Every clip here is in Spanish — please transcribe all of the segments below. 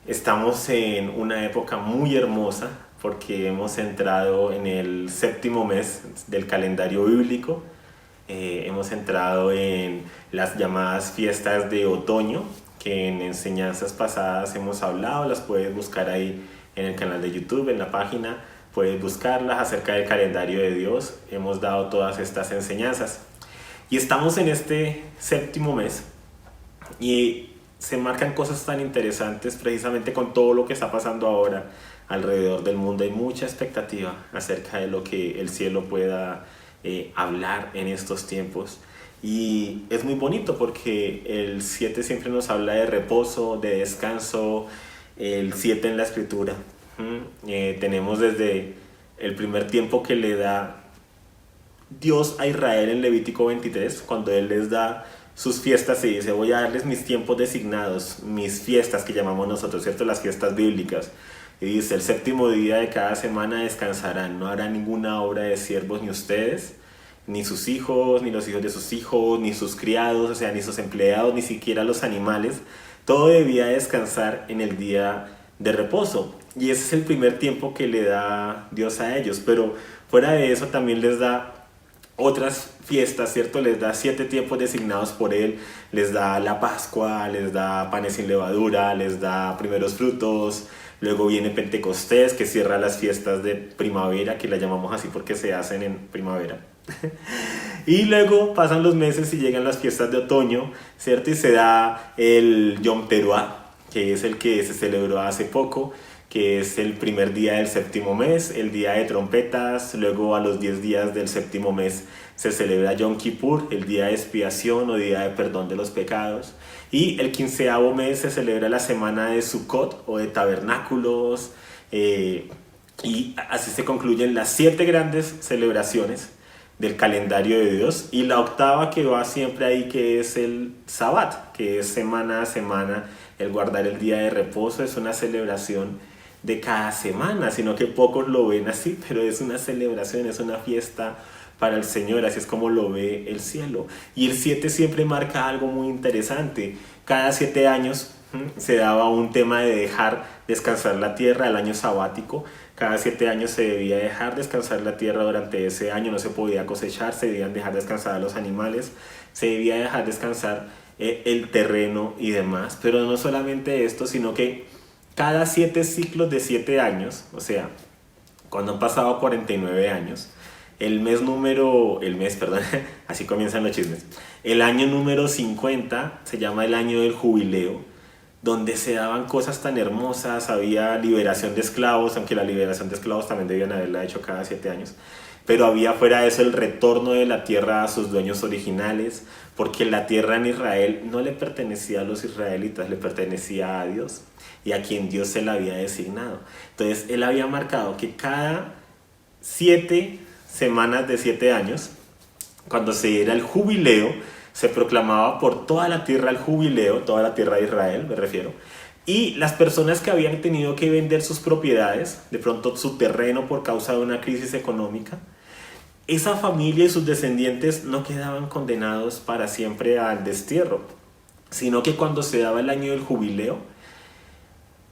Estamos en una época muy hermosa porque hemos entrado en el séptimo mes del calendario bíblico. Hemos entrado en las llamadas fiestas de otoño, que en enseñanzas pasadas hemos hablado. Las puedes buscar ahí en el canal de YouTube, en la página. Puedes buscarlas acerca del calendario de Dios. Hemos dado todas estas enseñanzas. Y estamos en este séptimo mes y se marcan cosas tan interesantes precisamente con todo lo que está pasando ahora alrededor del mundo. Hay mucha expectativa acerca de lo que el cielo pueda hablar en estos tiempos. Y es muy bonito porque el 7 siempre nos habla de reposo, de descanso, el 7 en la escritura. Tenemos desde el primer tiempo que le da Dios a Israel en Levítico 23, cuando Él les da sus fiestas y dice: voy a darles mis tiempos designados, mis fiestas que llamamos nosotros, ¿cierto? Las fiestas bíblicas. Y dice: el séptimo día de cada semana descansarán, no hará ninguna obra de siervos ni ustedes, ni sus hijos, ni los hijos de sus hijos, ni sus criados, o sea, ni sus empleados, ni siquiera los animales. Todo debía descansar en el día de reposo. Y ese es el primer tiempo que le da Dios a ellos. Pero fuera de eso también les da otras fiestas, ¿cierto? Les da 7 tiempos designados por Él. Les da la Pascua, les da panes sin levadura, les da primeros frutos. Luego viene Pentecostés, que cierra las fiestas de primavera, que la llamamos así porque se hacen en primavera. Y luego pasan los meses y llegan las fiestas de otoño, ¿cierto? Y se da el Yom Teruah, que es el que se celebró hace poco, que es el primer día del séptimo mes, el día de trompetas. Luego a los 10 días del séptimo mes se celebra Yom Kippur, el día de expiación o día de perdón de los pecados. Y el 15º mes se celebra la semana de Sukkot o de tabernáculos. Y así se concluyen las 7 grandes celebraciones del calendario de Dios. Y la octava que va siempre ahí, que es el Sabbat, que es semana a semana, el guardar el día de reposo. Es una celebración de cada semana, sino que pocos lo ven así, pero es una celebración, es una fiesta para el Señor, así es como lo ve el cielo. Y el 7 siempre marca algo muy interesante. Cada 7 años se daba un tema de dejar descansar la tierra, el año sabático. Cada 7 años se debía dejar descansar la tierra durante ese año, no se podía cosechar, se debían dejar descansar a los animales, se debía dejar descansar el terreno y demás. Pero no solamente esto, sino que cada 7 ciclos de 7 años, o sea, cuando han pasado 49 años, así comienzan los chismes. El año número 50 se llama el año del jubileo, donde se daban cosas tan hermosas. Había liberación de esclavos, aunque la liberación de esclavos también debían haberla hecho cada 7 años. Pero había fuera de eso el retorno de la tierra a sus dueños originales, porque la tierra en Israel no le pertenecía a los israelitas, le pertenecía a Dios y a quien Dios se la había designado. Entonces Él había marcado que cada 7 semanas de 7 años, cuando se diera el jubileo, se proclamaba por toda la tierra el jubileo, toda la tierra de Israel me refiero, y las personas que habían tenido que vender sus propiedades, de pronto su terreno por causa de una crisis económica, esa familia y sus descendientes no quedaban condenados para siempre al destierro, sino que cuando se daba el año del jubileo,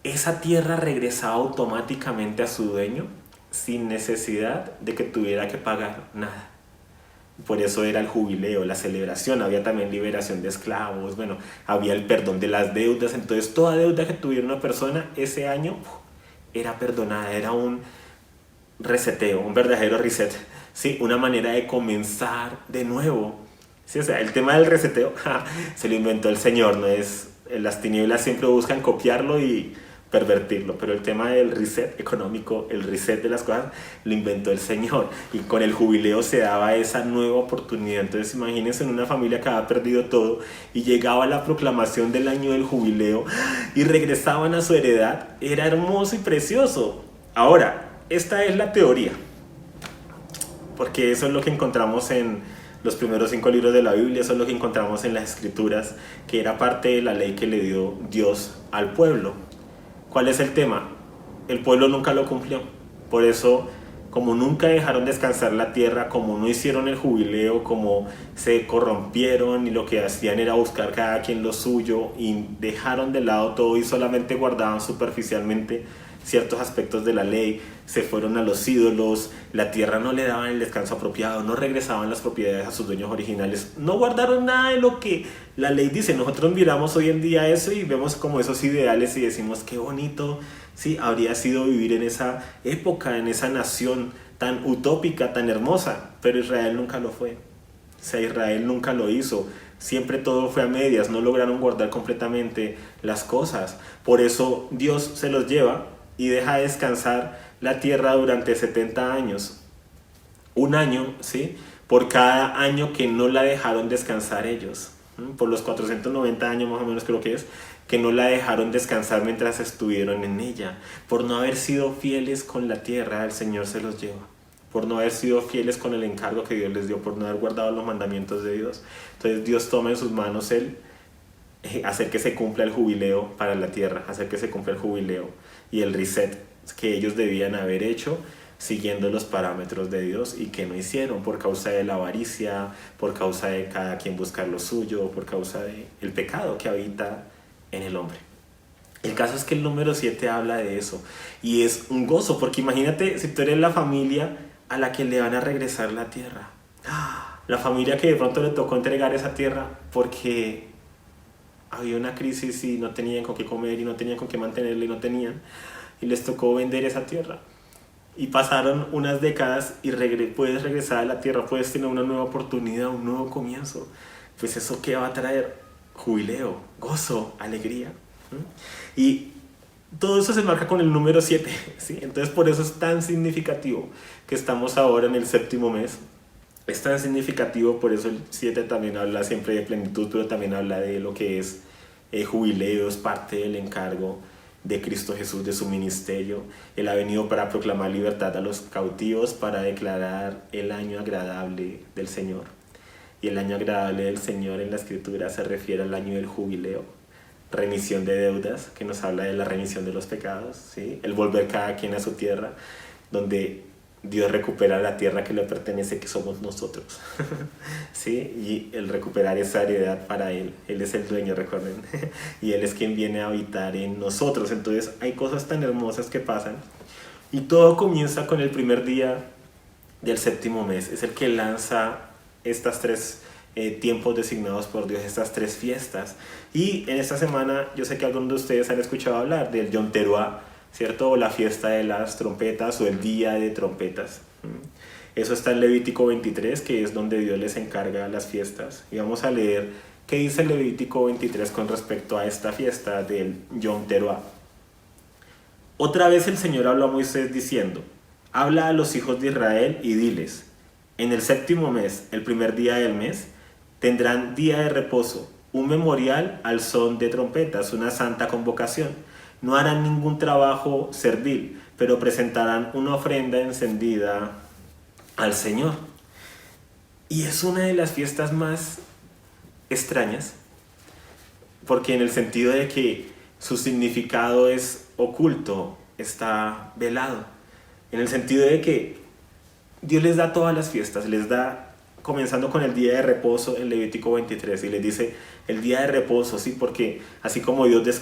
esa tierra regresaba automáticamente a su dueño sin necesidad de que tuviera que pagar nada. Por eso era el jubileo, la celebración. Había también liberación de esclavos, bueno, había el perdón de las deudas. Entonces toda deuda que tuviera una persona ese año era perdonada, era un reseteo, un verdadero reset, ¿sí? Una manera de comenzar de nuevo. Sí, o sea, el tema del reseteo se lo inventó el Señor, no es, las tinieblas siempre buscan copiarlo y pervertirlo, pero el tema del reset económico, el reset de las cosas, lo inventó el Señor, y con el jubileo se daba esa nueva oportunidad. Entonces imagínense en una familia que había perdido todo y llegaba la proclamación del año del jubileo y regresaban a su heredad. Era hermoso y precioso. Ahora, esta es la teoría, porque eso es lo que encontramos en los primeros 5 libros de la Biblia, eso es lo que encontramos en las Escrituras, que era parte de la ley que le dio Dios al pueblo. ¿Cuál es el tema? El pueblo nunca lo cumplió. Por eso como nunca dejaron descansar la tierra, como no hicieron el jubileo, como se corrompieron y lo que hacían era buscar cada quien lo suyo y dejaron de lado todo y solamente guardaban superficialmente ciertos aspectos de la ley, se fueron a los ídolos, la tierra no le daban el descanso apropiado, no regresaban las propiedades a sus dueños originales, no guardaron nada de lo que la ley dice. Nosotros miramos hoy en día eso y vemos como esos ideales y decimos qué bonito, sí, habría sido vivir en esa época, en esa nación tan utópica, tan hermosa, pero Israel nunca lo fue. O sea, Israel nunca lo hizo. Siempre todo fue a medias, no lograron guardar completamente las cosas. Por eso Dios se los lleva y deja descansar la tierra durante 70 años. Un año, ¿sí? Por cada año que no la dejaron descansar ellos. Por los 490 años más o menos creo que no la dejaron descansar mientras estuvieron en ella. Por no haber sido fieles con la tierra, el Señor se los lleva. Por no haber sido fieles con el encargo que Dios les dio, por no haber guardado los mandamientos de Dios. Entonces Dios toma en sus manos hacer que se cumpla el jubileo para la tierra, hacer que se cumpla el jubileo y el reset que ellos debían haber hecho siguiendo los parámetros de Dios y que no hicieron por causa de la avaricia, por causa de cada quien buscar lo suyo, por causa del pecado que habita en el hombre. El caso es que el número 7 habla de eso y es un gozo, porque imagínate si tú eres la familia a la que le van a regresar la tierra, la familia que de pronto le tocó entregar esa tierra porque había una crisis y no tenían con qué comer y no tenían con qué mantenerla y no tenían, y les tocó vender esa tierra. Y pasaron unas décadas y puedes regresar a la tierra, puedes tener una nueva oportunidad, un nuevo comienzo. Pues eso ¿qué va a traer? Jubileo, gozo, alegría. Y todo eso se marca con el número 7, ¿sí? Entonces por eso es tan significativo que estamos ahora en el séptimo mes. Es tan significativo, por eso el 7 también habla siempre de plenitud, pero también habla de lo que es jubileo, es parte del encargo de Cristo Jesús, de su ministerio. Él ha venido para proclamar libertad a los cautivos, para declarar el año agradable del Señor. Y el año agradable del Señor en la Escritura se refiere al año del jubileo, remisión de deudas, que nos habla de la remisión de los pecados, ¿sí? El volver cada quien a su tierra, donde Dios recupera la tierra que le pertenece, que somos nosotros, ¿sí? Y el recuperar esa heredad para Él. Él es el dueño, recuerden, y Él es quien viene a habitar en nosotros. Entonces hay cosas tan hermosas que pasan y todo comienza con el primer día del séptimo mes. Es el que lanza estas tres tiempos designados por Dios, estas tres fiestas. Y en esta semana yo sé que algunos de ustedes han escuchado hablar del Yom Teruah, ¿cierto? O la fiesta de las trompetas o el día de trompetas. Eso está en Levítico 23, que es donde Dios les encarga las fiestas. Y vamos a leer qué dice Levítico 23 con respecto a esta fiesta del Yom Teruah. Otra vez el Señor habló a Moisés diciendo: habla a los hijos de Israel y diles: en el séptimo mes, el primer día del mes, tendrán día de reposo, un memorial al son de trompetas, una santa convocación. No harán ningún trabajo servil, pero presentarán una ofrenda encendida al Señor. Y es una de las fiestas más extrañas, porque en el sentido de que su significado es oculto, está velado. En el sentido de que Dios les da todas las fiestas, les da comenzando con el día de reposo en Levítico 23 y les dice el día de reposo, ¿sí? Porque así como Dios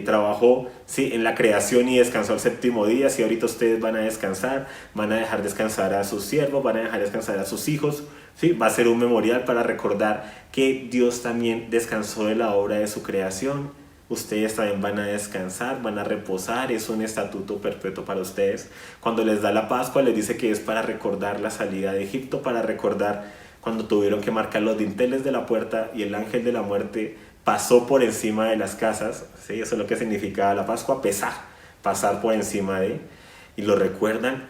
trabajó, ¿sí?, en la creación y descansó el séptimo día, si ahorita ustedes van a descansar, van a dejar descansar a sus siervos, van a dejar descansar a sus hijos, ¿sí? Va a ser un memorial para recordar que Dios también descansó de la obra de su creación. Ustedes también van a descansar, van a reposar, es un estatuto perpetuo para ustedes. Cuando les da la Pascua les dice que es para recordar la salida de Egipto, para recordar cuando tuvieron que marcar los dinteles de la puerta y el ángel de la muerte pasó por encima de las casas, ¿sí? Eso es lo que significaba la Pascua, pasar por encima de, y lo recuerdan.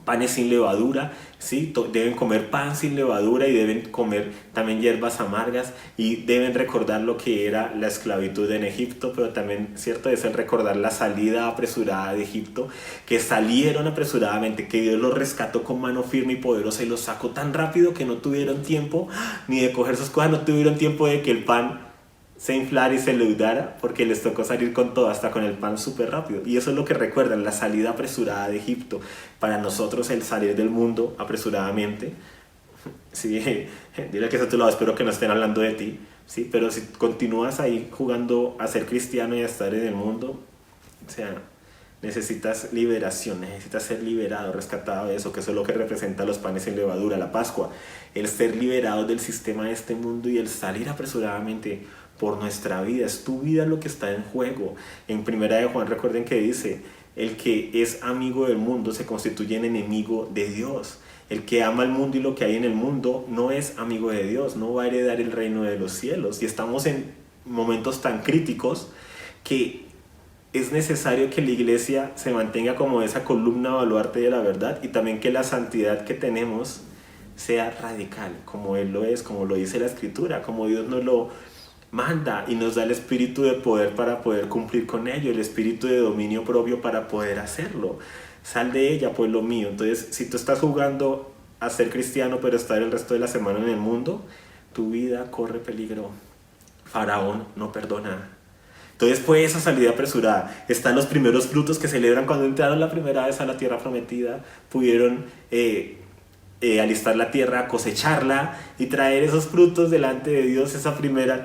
Panes sin levadura, ¿sí? Deben comer pan sin levadura y deben comer también hierbas amargas y deben recordar lo que era la esclavitud en Egipto, pero también, ¿cierto?, es el recordar la salida apresurada de Egipto, que salieron apresuradamente, que Dios los rescató con mano firme y poderosa y los sacó tan rápido que no tuvieron tiempo ni de coger sus cosas, no tuvieron tiempo de que el pan se inflara y se leudara porque les tocó salir con todo, hasta con el pan súper rápido. Y eso es lo que recuerdan, la salida apresurada de Egipto. Para nosotros el salir del mundo apresuradamente, sí, dile que es a tu lado, espero que no estén hablando de ti, sí, pero si continúas ahí jugando a ser cristiano y a estar en el mundo, o sea, necesitas liberación, necesitas ser liberado, rescatado de eso, que eso es lo que representa los panes sin levadura, la Pascua, el ser liberado del sistema de este mundo y el salir apresuradamente por nuestra vida. Es tu vida lo que está en juego. En Primera de Juan, recuerden que dice, el que es amigo del mundo se constituye en enemigo de Dios. El que ama el mundo y lo que hay en el mundo no es amigo de Dios, no va a heredar el reino de los cielos. Y estamos en momentos tan críticos que es necesario que la iglesia se mantenga como esa columna baluarte de la verdad, y también que la santidad que tenemos sea radical, como Él lo es, como lo dice la Escritura, como Dios nos lo manda y nos da el espíritu de poder para poder cumplir con ello, el espíritu de dominio propio para poder hacerlo. Sal de ella, pueblo mío. Entonces, si tú estás jugando a ser cristiano pero estar el resto de la semana en el mundo, tu vida corre peligro. Faraón no perdona. Entonces fue esa salida apresurada. Están los primeros frutos que celebran cuando entraron la primera vez a la tierra prometida. Pudieron alistar la tierra, cosecharla y traer esos frutos delante de Dios, esa primera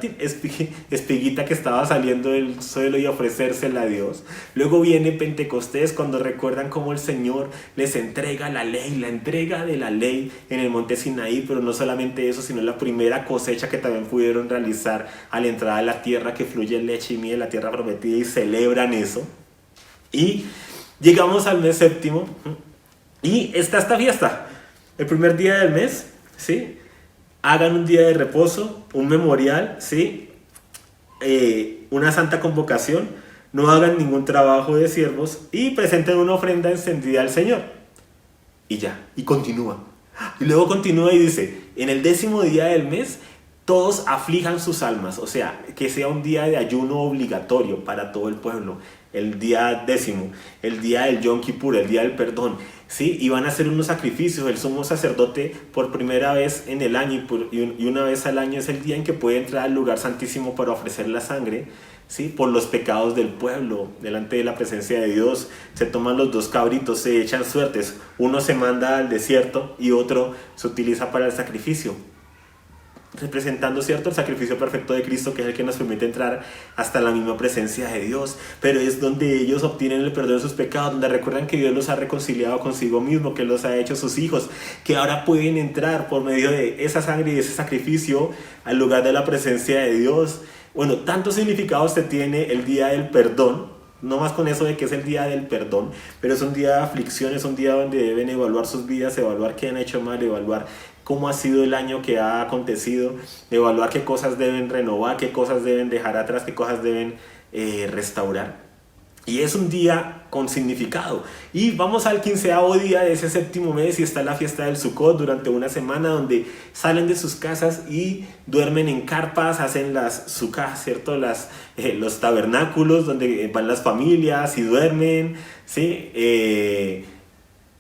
espiguita que estaba saliendo del suelo, y ofrecérsela a Dios. Luego viene Pentecostés, cuando recuerdan cómo el Señor les entrega la ley, la entrega de la ley en el monte Sinaí, pero no solamente eso, sino la primera cosecha que también pudieron realizar a la entrada de la tierra que fluye leche y miel, la tierra prometida, y celebran eso. Y llegamos al mes séptimo y está esta fiesta. El primer día del mes, ¿sí? Hagan un día de reposo, un memorial, ¿sí? Una santa convocación, no hagan ningún trabajo de siervos y presenten una ofrenda encendida al Señor. Y ya, y continúa. Y luego continúa y dice, en el 10º día del mes, todos aflijan sus almas, o sea, que sea un día de ayuno obligatorio para todo el pueblo. El día 10º, el día del Yom Kippur, el día del perdón, ¿sí? Y van a hacer unos sacrificios. El sumo sacerdote, por primera vez en el año y una vez al año, es el día en que puede entrar al lugar santísimo para ofrecer la sangre, ¿sí? Por los pecados del pueblo, delante de la presencia de Dios. Se toman los 2 cabritos, se echan suertes. Uno se manda al desierto y otro se utiliza para el sacrificio, representando, ¿cierto?, el sacrificio perfecto de Cristo, que es el que nos permite entrar hasta la misma presencia de Dios. Pero es donde ellos obtienen el perdón de sus pecados, donde recuerdan que Dios los ha reconciliado consigo mismo, que los ha hecho sus hijos, que ahora pueden entrar por medio de esa sangre y de ese sacrificio al lugar de la presencia de Dios. Bueno, tantos significados que tiene el día del perdón. No más con eso de que es el día del perdón, pero es un día de aflicción, es un día donde deben evaluar sus vidas, evaluar qué han hecho mal, evaluar cómo ha sido el año que ha acontecido, evaluar qué cosas deben renovar, qué cosas deben dejar atrás, qué cosas deben restaurar. Y es un día con significado. Y vamos al 15º día de ese 7º mes y está la fiesta del Sukkot durante una semana, donde salen de sus casas y duermen en carpas, hacen las sukkahs, ¿cierto? Los tabernáculos donde van las familias y duermen, ¿sí?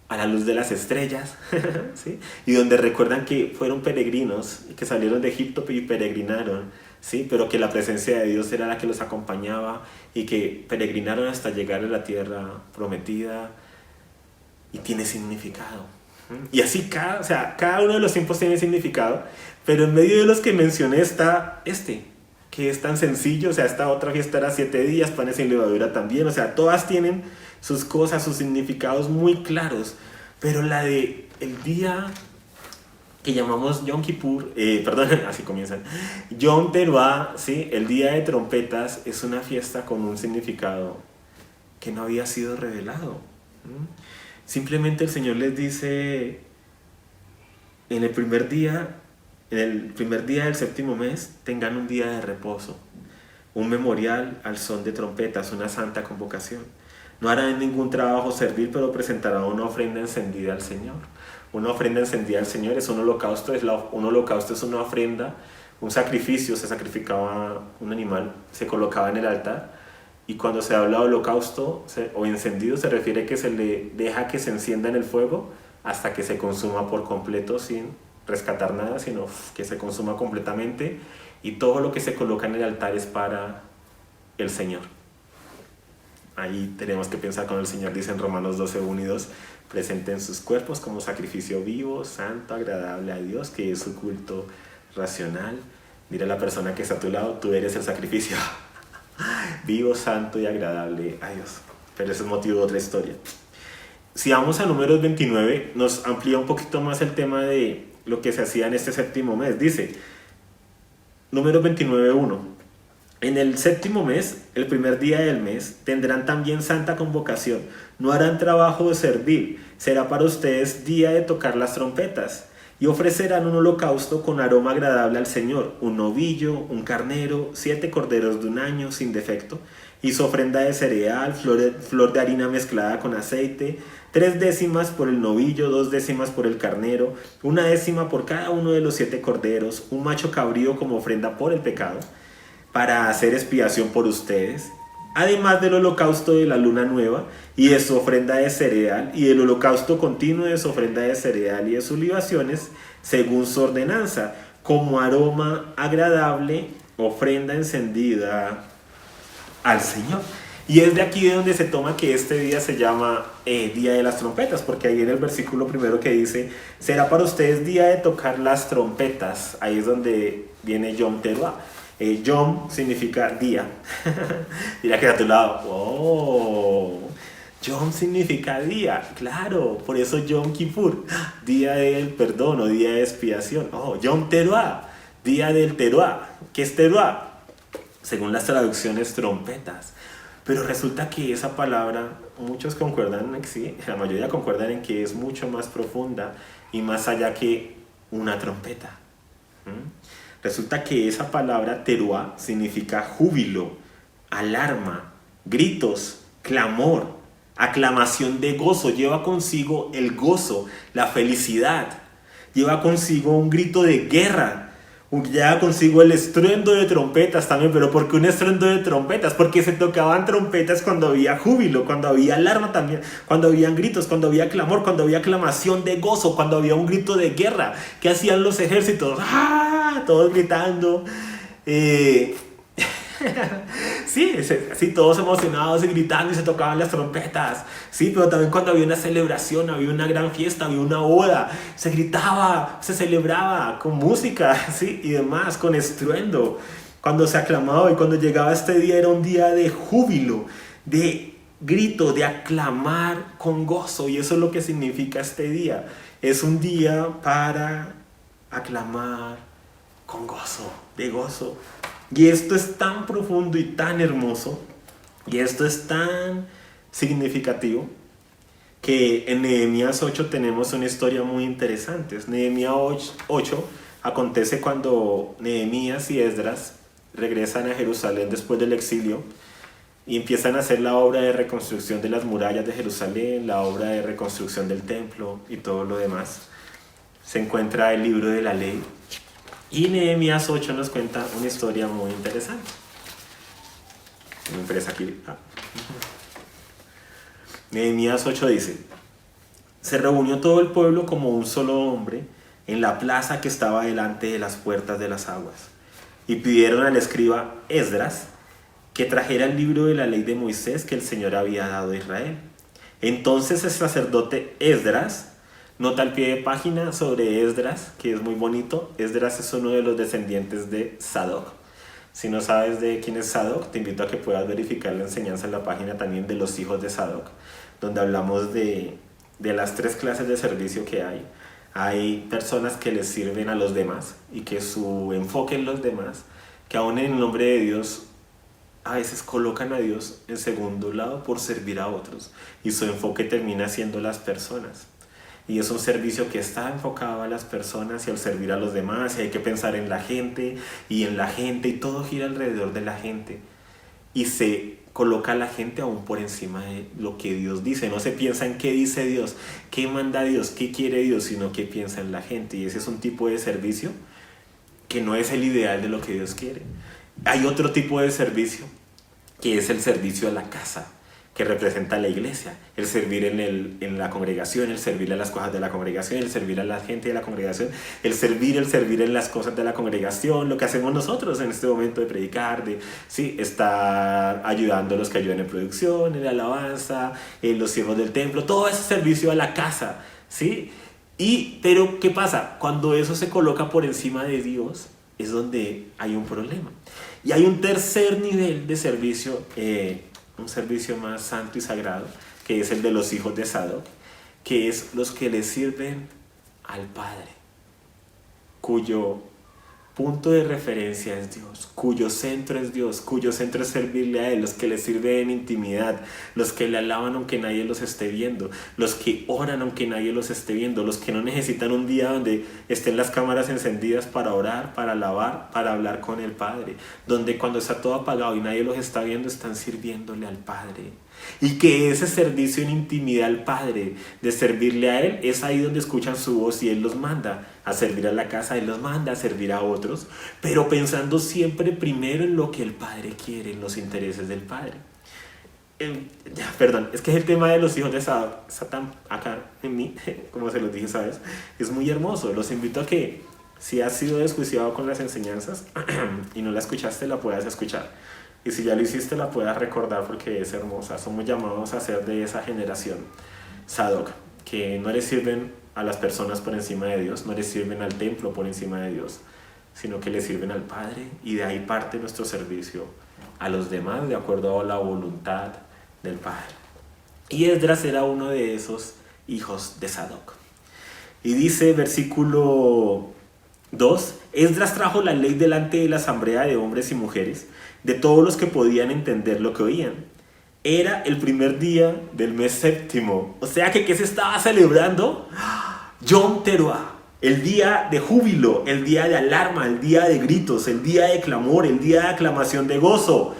A la luz de las estrellas, ¿sí? Y donde recuerdan que fueron peregrinos, que salieron de Egipto y peregrinaron, ¿sí? Pero que la presencia de Dios era la que los acompañaba y que peregrinaron hasta llegar a la tierra prometida, y tiene significado. Y así cada uno de los tiempos tiene significado, pero en medio de los que mencioné está que es tan sencillo. O sea, esta otra fiesta era 7 días, panes sin levadura también, o sea, todas tienen sus cosas, sus significados muy claros, pero la de el día que llamamos Yom Kippur, así comienzan, Yom Teruah, ¿sí? El día de trompetas, es una fiesta con un significado que no había sido revelado. Simplemente el Señor les dice, en el primer día del 7º mes, tengan un día de reposo, un memorial al son de trompetas, una santa convocación. No harán ningún trabajo servil, pero presentarán una ofrenda encendida al Señor. Una ofrenda encendida al Señor es un holocausto. Un holocausto es una ofrenda, un sacrificio. Se sacrificaba un animal, se colocaba en el altar. Y cuando se habla de holocausto o encendido, se refiere que se le deja que se encienda en el fuego hasta que se consuma por completo, sin rescatar nada, sino que se consuma completamente. y todo lo que se coloca en el altar es para el Señor. Ahí tenemos que pensar cuando el Señor dice en Romanos 12, 1 y 2, presenten sus cuerpos como sacrificio vivo, santo, agradable a Dios, que es su culto racional. Dile a la persona que está a tu lado, tú eres el sacrificio vivo, santo y agradable a Dios. Pero ese es motivo de otra historia. Si vamos a Números 29, nos amplía un poquito más el tema de lo que se hacía en este séptimo mes. Dice, Números 29, 1. En el séptimo mes, el primer día del mes, tendrán también santa convocación. No harán trabajo de servir. Será para ustedes día de tocar las trompetas. Y ofrecerán un holocausto con aroma agradable al Señor. Un novillo, un carnero, 7 corderos de un año sin defecto. Y su ofrenda de cereal, flor de harina mezclada con aceite. 3 décimas por el novillo, 2 décimas por el carnero. 1 décima por cada uno de los 7 corderos. Un macho cabrío como ofrenda por el pecado, para hacer expiación por ustedes, además del holocausto de la luna nueva y de su ofrenda de cereal y del holocausto continuo de su ofrenda de cereal y de sus libaciones, según su ordenanza, como aroma agradable, ofrenda encendida al Señor. Y es de aquí de donde se toma que este día se llama Día de las Trompetas, porque ahí en el versículo primero que dice, será para ustedes día de tocar las trompetas. Ahí es donde viene Yom Teruah. Yom significa día. Mira que a tu lado. Oh, Yom significa día. Claro, por eso Yom Kippur, día del perdón o día de expiación. Oh, Yom Teruah, día del Teruah. ¿Qué es Teruah? Según las traducciones, trompetas. Pero resulta que esa palabra, muchos concuerdan en que sí, la mayoría concuerdan en que es mucho más profunda y más allá que una trompeta. Resulta que esa palabra teruah significa júbilo, alarma, gritos, clamor, aclamación de gozo. Lleva consigo el gozo, la felicidad. Lleva consigo un grito de guerra. Lleva consigo el estruendo de trompetas también. ¿Pero por qué un estruendo de trompetas? Porque se tocaban trompetas cuando había júbilo, cuando había alarma también, cuando habían gritos, cuando había clamor, cuando había aclamación de gozo, cuando había un grito de guerra. ¿Qué hacían los ejércitos? ¡Ah! Todos gritando. Sí, todos emocionados y gritando y se tocaban las trompetas. Sí, pero también cuando había una celebración, había una gran fiesta, había una boda, se gritaba, se celebraba con música, sí, y demás, con estruendo. Cuando se aclamaba y cuando llegaba este día era un día de júbilo, de grito, de aclamar con gozo. Y eso es lo que significa este día. Es un día para aclamar con gozo, de gozo. Y esto es tan profundo y tan hermoso, y esto es tan significativo, que en Nehemías 8 tenemos una historia muy interesante. Nehemías 8 acontece cuando Nehemías y Esdras regresan a Jerusalén después del exilio y empiezan a hacer la obra de reconstrucción de las murallas de Jerusalén, la obra de reconstrucción del templo y todo lo demás. Se encuentra el libro de la ley. Y Nehemías 8 nos cuenta una historia muy interesante. Me interesa aquí. Nehemías 8 dice: se reunió todo el pueblo como un solo hombre en la plaza que estaba delante de las puertas de las aguas. Y pidieron al escriba Esdras que trajera el libro de la ley de Moisés que el Señor había dado a Israel. Entonces el sacerdote Esdras, nota al pie de página sobre Esdras, que es muy bonito. Esdras es uno de los descendientes de Sadoc. Si no sabes de quién es Sadoc, te invito a que puedas verificar la enseñanza en la página también de los hijos de Sadoc, donde hablamos de las 3 clases de servicio que hay. Hay personas que les sirven a los demás y que su enfoque en los demás, que aún en el nombre de Dios, a veces colocan a Dios en segundo lado por servir a otros y su enfoque termina siendo las personas. Y es un servicio que está enfocado a las personas y al servir a los demás, y hay que pensar en la gente y todo gira alrededor de la gente. Y se coloca a la gente aún por encima de lo que Dios dice. No se piensa en qué dice Dios, qué manda Dios, qué quiere Dios, sino qué piensa en la gente. Y ese es un tipo de servicio que no es el ideal de lo que Dios quiere. Hay otro tipo de servicio que es el servicio a la casa, que representa la iglesia, el servir en la congregación, el servir a las cosas de la congregación, el servir a la gente de la congregación, el servir en las cosas de la congregación, lo que hacemos nosotros en este momento de predicar, de sí, estar ayudando a los que ayudan en producción, en la alabanza, en los siervos del templo, todo ese servicio a la casa, ¿sí? Pero ¿qué pasa? Cuando eso se coloca por encima de Dios, es donde hay un problema. Y hay un tercer nivel de servicio, un servicio más santo y sagrado, que es el de los hijos de Sadoc, que es los que le sirven al Padre, cuyo punto de referencia es Dios, cuyo centro es Dios, cuyo centro es servirle a Él, los que le sirven en intimidad, los que le alaban aunque nadie los esté viendo, los que oran aunque nadie los esté viendo, los que no necesitan un día donde estén las cámaras encendidas para orar, para alabar, para hablar con el Padre, donde cuando está todo apagado y nadie los está viendo, están sirviéndole al Padre. Y que ese servicio en intimidad al Padre, de servirle a Él, es ahí donde escuchan su voz y Él los manda a servir a la casa, Él los manda a servir a otros, pero pensando siempre primero en lo que el Padre quiere, en los intereses del Padre. Perdón, es que el tema de los hijos de Satán acá en mí, como se los dije, ¿sabes? Es muy hermoso. Los invito a que, si has sido desjuiciado con las enseñanzas y no la escuchaste, la puedas escuchar. Y si ya lo hiciste, la puedas recordar porque es hermosa. Somos llamados a ser de esa generación Sadoc, que no le sirven a las personas por encima de Dios, no le sirven al templo por encima de Dios, sino que le sirven al Padre, y de ahí parte nuestro servicio a los demás de acuerdo a la voluntad del Padre. Y Esdras era uno de esos hijos de Sadoc. Y dice versículo 2, Esdras trajo la ley delante de la asamblea de hombres y mujeres, de todos los que podían entender lo que oían. Era el primer día del mes séptimo. O sea que, ¿qué se estaba celebrando? Yom Teruah, el día de júbilo, el día de alarma, el día de gritos, el día de clamor, el día de aclamación de gozo,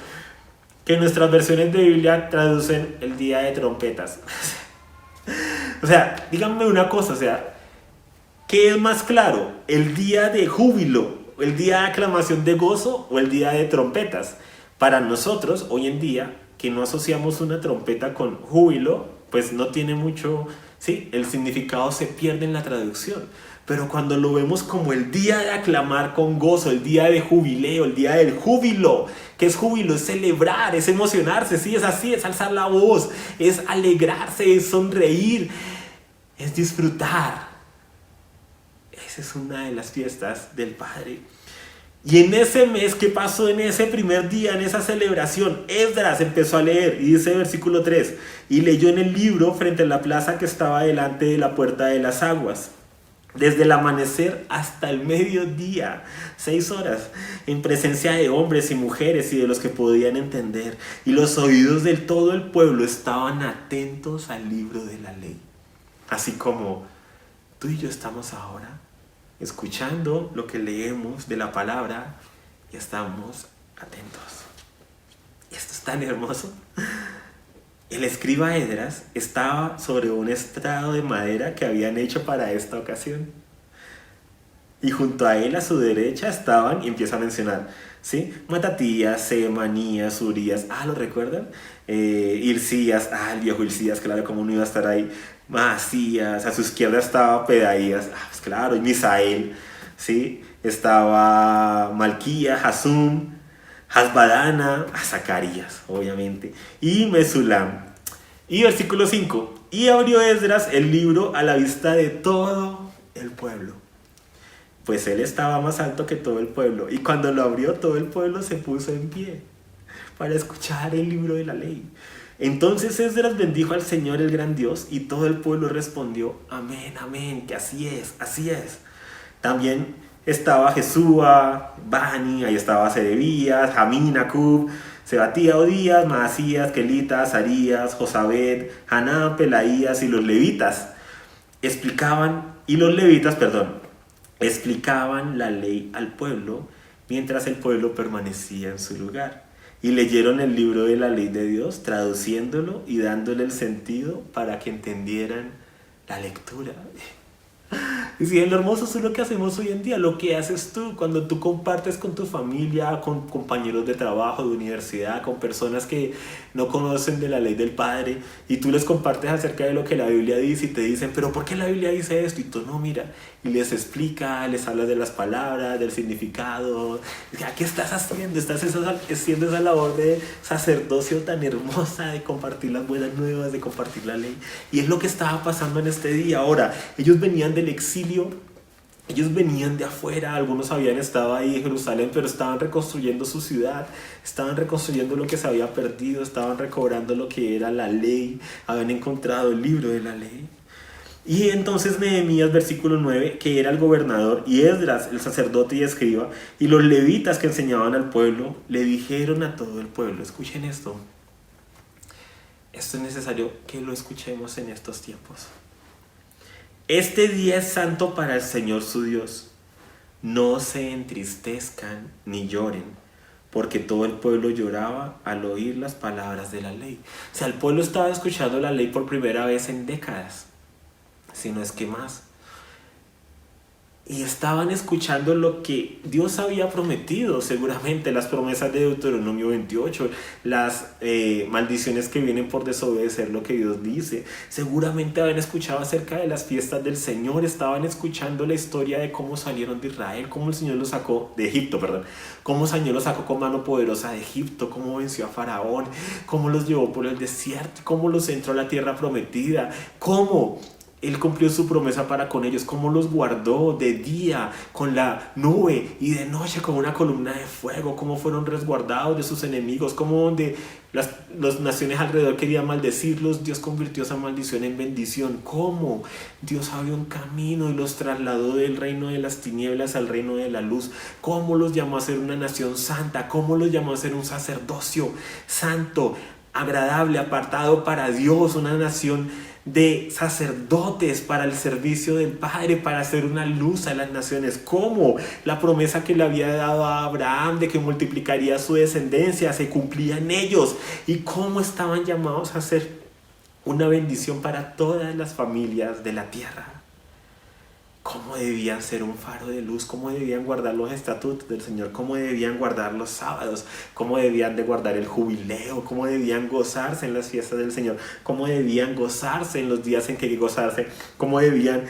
que nuestras versiones de Biblia traducen el día de trompetas. O sea, díganme una cosa, o sea, ¿qué es más claro? ¿El día de júbilo, el día de aclamación de gozo o el día de trompetas? Para nosotros, hoy en día, que no asociamos una trompeta con júbilo, pues no tiene mucho, sí, el significado se pierde en la traducción. Pero cuando lo vemos como el día de aclamar con gozo, el día de jubileo, el día del júbilo, ¿qué es júbilo? Es celebrar, es emocionarse, sí, es así, es alzar la voz, es alegrarse, es sonreír, es disfrutar. Esa es una de las fiestas del Padre. Y en ese mes, ¿qué pasó en ese primer día, en esa celebración? Esdras empezó a leer, y dice versículo 3, y leyó en el libro frente a la plaza que estaba delante de la puerta de las aguas, desde el amanecer hasta el mediodía, 6 horas, en presencia de hombres y mujeres y de los que podían entender, y los oídos de todo el pueblo estaban atentos al libro de la ley, así como tú y yo estamos ahora escuchando lo que leemos de la palabra y estamos atentos. Y esto es tan hermoso. El escriba Esdras estaba sobre un estrado de madera que habían hecho para esta ocasión. Y junto a él, a su derecha, estaban, y empieza a mencionar, ¿sí? Matatías, Semanías, Urías, ¿lo recuerdan? Hilcías, el viejo Hilcías, claro, cómo no iba a estar ahí. Maasías, a su izquierda estaba Pedaías, pues claro, y Misael, ¿sí? Estaba Malquía, Hasum, Hasbadana, Zacarías, obviamente, y Mesulam. Y versículo 5, y abrió Esdras el libro a la vista de todo el pueblo, pues él estaba más alto que todo el pueblo, y cuando lo abrió todo el pueblo se puso en pie para escuchar el libro de la ley. Entonces Esdras bendijo al Señor el gran Dios, y todo el pueblo respondió, amén, amén, que así es, así es. También estaba Jesúa, Bani, ahí estaba Serebías, Jamín, Acub, Sebatía, Odías, Maasías, Kelita, Azarías, Josabed, Haná, Pelaías y los levitas. Explicaban la ley al pueblo, mientras el pueblo permanecía en su lugar. Y leyeron el libro de la ley de Dios, traduciéndolo y dándole el sentido para que entendieran la lectura. Y si lo hermoso es lo que hacemos hoy en día, lo que haces tú cuando tú compartes con tu familia, con compañeros de trabajo, de universidad, con personas que no conocen de la ley del Padre, y tú les compartes acerca de lo que la Biblia dice y te dicen, pero ¿por qué la Biblia dice esto? Y tú no, mira, y les explica, les habla de las palabras, del significado. ¿Qué estás haciendo? Estás haciendo esa labor de sacerdocio tan hermosa, de compartir las buenas nuevas, de compartir la ley. Y es lo que estaba pasando en este día. Ahora, ellos venían del exilio, ellos venían de afuera, algunos habían estado ahí en Jerusalén, pero estaban reconstruyendo su ciudad, estaban reconstruyendo lo que se había perdido, estaban recobrando lo que era la ley, habían encontrado el libro de la ley. Y entonces Nehemías, versículo 9, que era el gobernador, y Esdras, el sacerdote y escriba, y los levitas que enseñaban al pueblo, le dijeron a todo el pueblo, escuchen esto, esto es necesario que lo escuchemos en estos tiempos. Este día es santo para el Señor su Dios. No se entristezcan ni lloren, porque todo el pueblo lloraba al oír las palabras de la ley. O sea, el pueblo estaba escuchando la ley por primera vez en décadas, si no es que más. Y estaban escuchando lo que Dios había prometido, seguramente las promesas de Deuteronomio 28, las maldiciones que vienen por desobedecer lo que Dios dice. Seguramente habían escuchado acerca de las fiestas del Señor, estaban escuchando la historia de cómo salieron de Israel, cómo el Señor los sacó de Egipto, cómo el Señor los sacó con mano poderosa de Egipto, cómo venció a Faraón, cómo los llevó por el desierto, cómo los entró a la tierra prometida, cómo Él cumplió su promesa para con ellos, cómo los guardó de día con la nube y de noche con una columna de fuego, cómo fueron resguardados de sus enemigos, cómo donde las naciones alrededor querían maldecirlos, Dios convirtió esa maldición en bendición, cómo Dios abrió un camino y los trasladó del reino de las tinieblas al reino de la luz, cómo los llamó a ser una nación santa, cómo los llamó a ser un sacerdocio santo, agradable, apartado para Dios, una nación de sacerdotes para el servicio del Padre, para hacer una luz a las naciones, como la promesa que le había dado a Abraham de que multiplicaría su descendencia se cumplía en ellos, y cómo estaban llamados a ser una bendición para todas las familias de la tierra. Cómo debían ser un faro de luz, cómo debían guardar los estatutos del Señor, cómo debían guardar los sábados, cómo debían de guardar el jubileo, cómo debían gozarse en las fiestas del Señor, cómo debían gozarse en los días en que hay que gozarse, cómo debían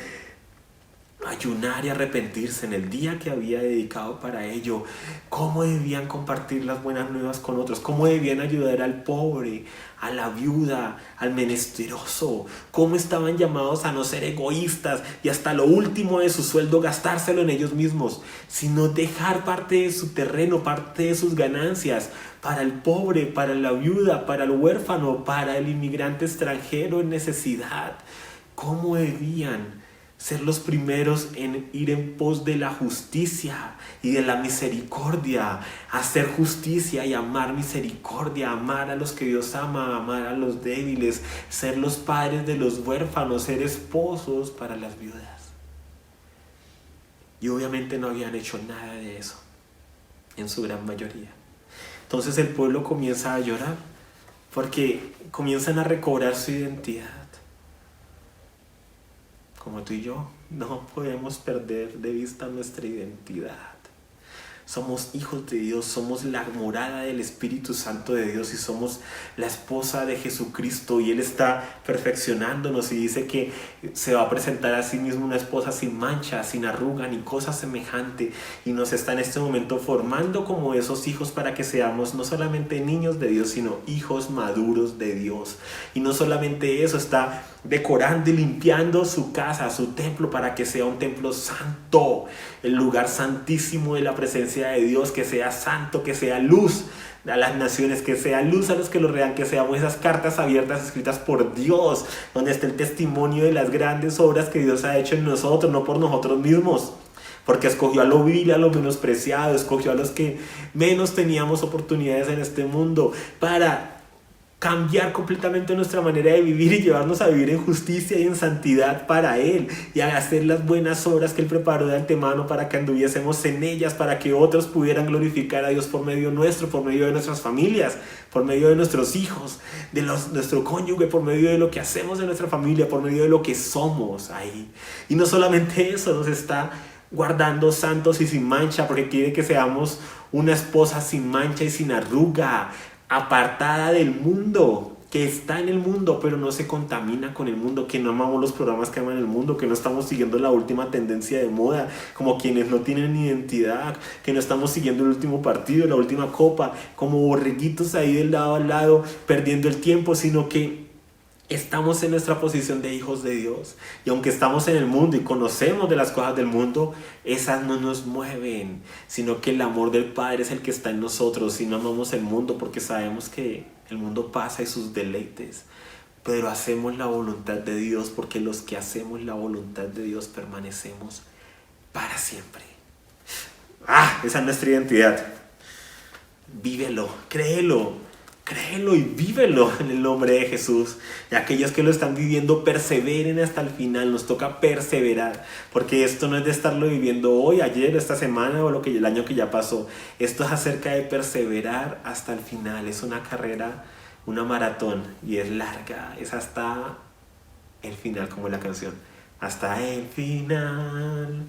ayunar y arrepentirse en el día que había dedicado para ello, cómo debían compartir las buenas nuevas con otros, cómo debían ayudar al pobre, a la viuda, al menesteroso, cómo estaban llamados a no ser egoístas y hasta lo último de su sueldo gastárselo en ellos mismos, sino dejar parte de su terreno, parte de sus ganancias para el pobre, para la viuda, para el huérfano, para el inmigrante extranjero en necesidad. Cómo debían ser los primeros en ir en pos de la justicia y de la misericordia, hacer justicia y amar misericordia, amar a los que Dios ama, amar a los débiles, ser los padres de los huérfanos, ser esposos para las viudas. Y obviamente no habían hecho nada de eso, en su gran mayoría. Entonces el pueblo comienza a llorar, porque comienzan a recobrar su identidad. Como tú y yo, no podemos perder de vista nuestra identidad. Somos hijos de Dios, somos la morada del Espíritu Santo de Dios y somos la esposa de Jesucristo, y Él está perfeccionándonos y dice que se va a presentar a sí mismo una esposa sin mancha, sin arruga ni cosa semejante, y nos está en este momento formando como esos hijos para que seamos no solamente niños de Dios, sino hijos maduros de Dios. Y no solamente eso, está decorando y limpiando su casa, su templo, para que sea un templo santo, el lugar santísimo de la presencia de Dios, que sea santo, que sea luz a las naciones, que sea luz a los que lo vean, que seamos esas cartas abiertas escritas por Dios, donde está el testimonio de las grandes obras que Dios ha hecho en nosotros, no por nosotros mismos, porque escogió a lo vil, a lo menospreciado, escogió a los que menos teníamos oportunidades en este mundo para cambiar completamente nuestra manera de vivir y llevarnos a vivir en justicia y en santidad para Él y a hacer las buenas obras que Él preparó de antemano para que anduviésemos en ellas, para que otros pudieran glorificar a Dios por medio nuestro, por medio de nuestras familias, por medio de nuestros hijos, de nuestro cónyuge, por medio de lo que hacemos en nuestra familia, por medio de lo que somos ahí. Y no solamente eso, nos está guardando santos y sin mancha, porque quiere que seamos una esposa sin mancha y sin arruga, apartada del mundo, que está en el mundo pero no se contamina con el mundo, que no amamos los programas que aman el mundo, que no estamos siguiendo la última tendencia de moda como quienes no tienen identidad, que no estamos siguiendo el último partido, la última copa, como borreguitos ahí del lado al lado perdiendo el tiempo, sino que estamos en nuestra posición de hijos de Dios. Y aunque estamos en el mundo y conocemos de las cosas del mundo, esas no nos mueven, sino que el amor del Padre es el que está en nosotros. Y no amamos el mundo porque sabemos que el mundo pasa y sus deleites, pero hacemos la voluntad de Dios, porque los que hacemos la voluntad de Dios permanecemos para siempre. Esa es nuestra identidad. Vívelo, créelo y vívelo en el nombre de Jesús. Y aquellos que lo están viviendo, perseveren hasta el final. Nos toca perseverar, porque esto no es de estarlo viviendo hoy, ayer, esta semana o el año que ya pasó. Esto es acerca de perseverar hasta el final. Es una carrera, una maratón, y es larga. Es hasta el final, como la canción. Hasta el final.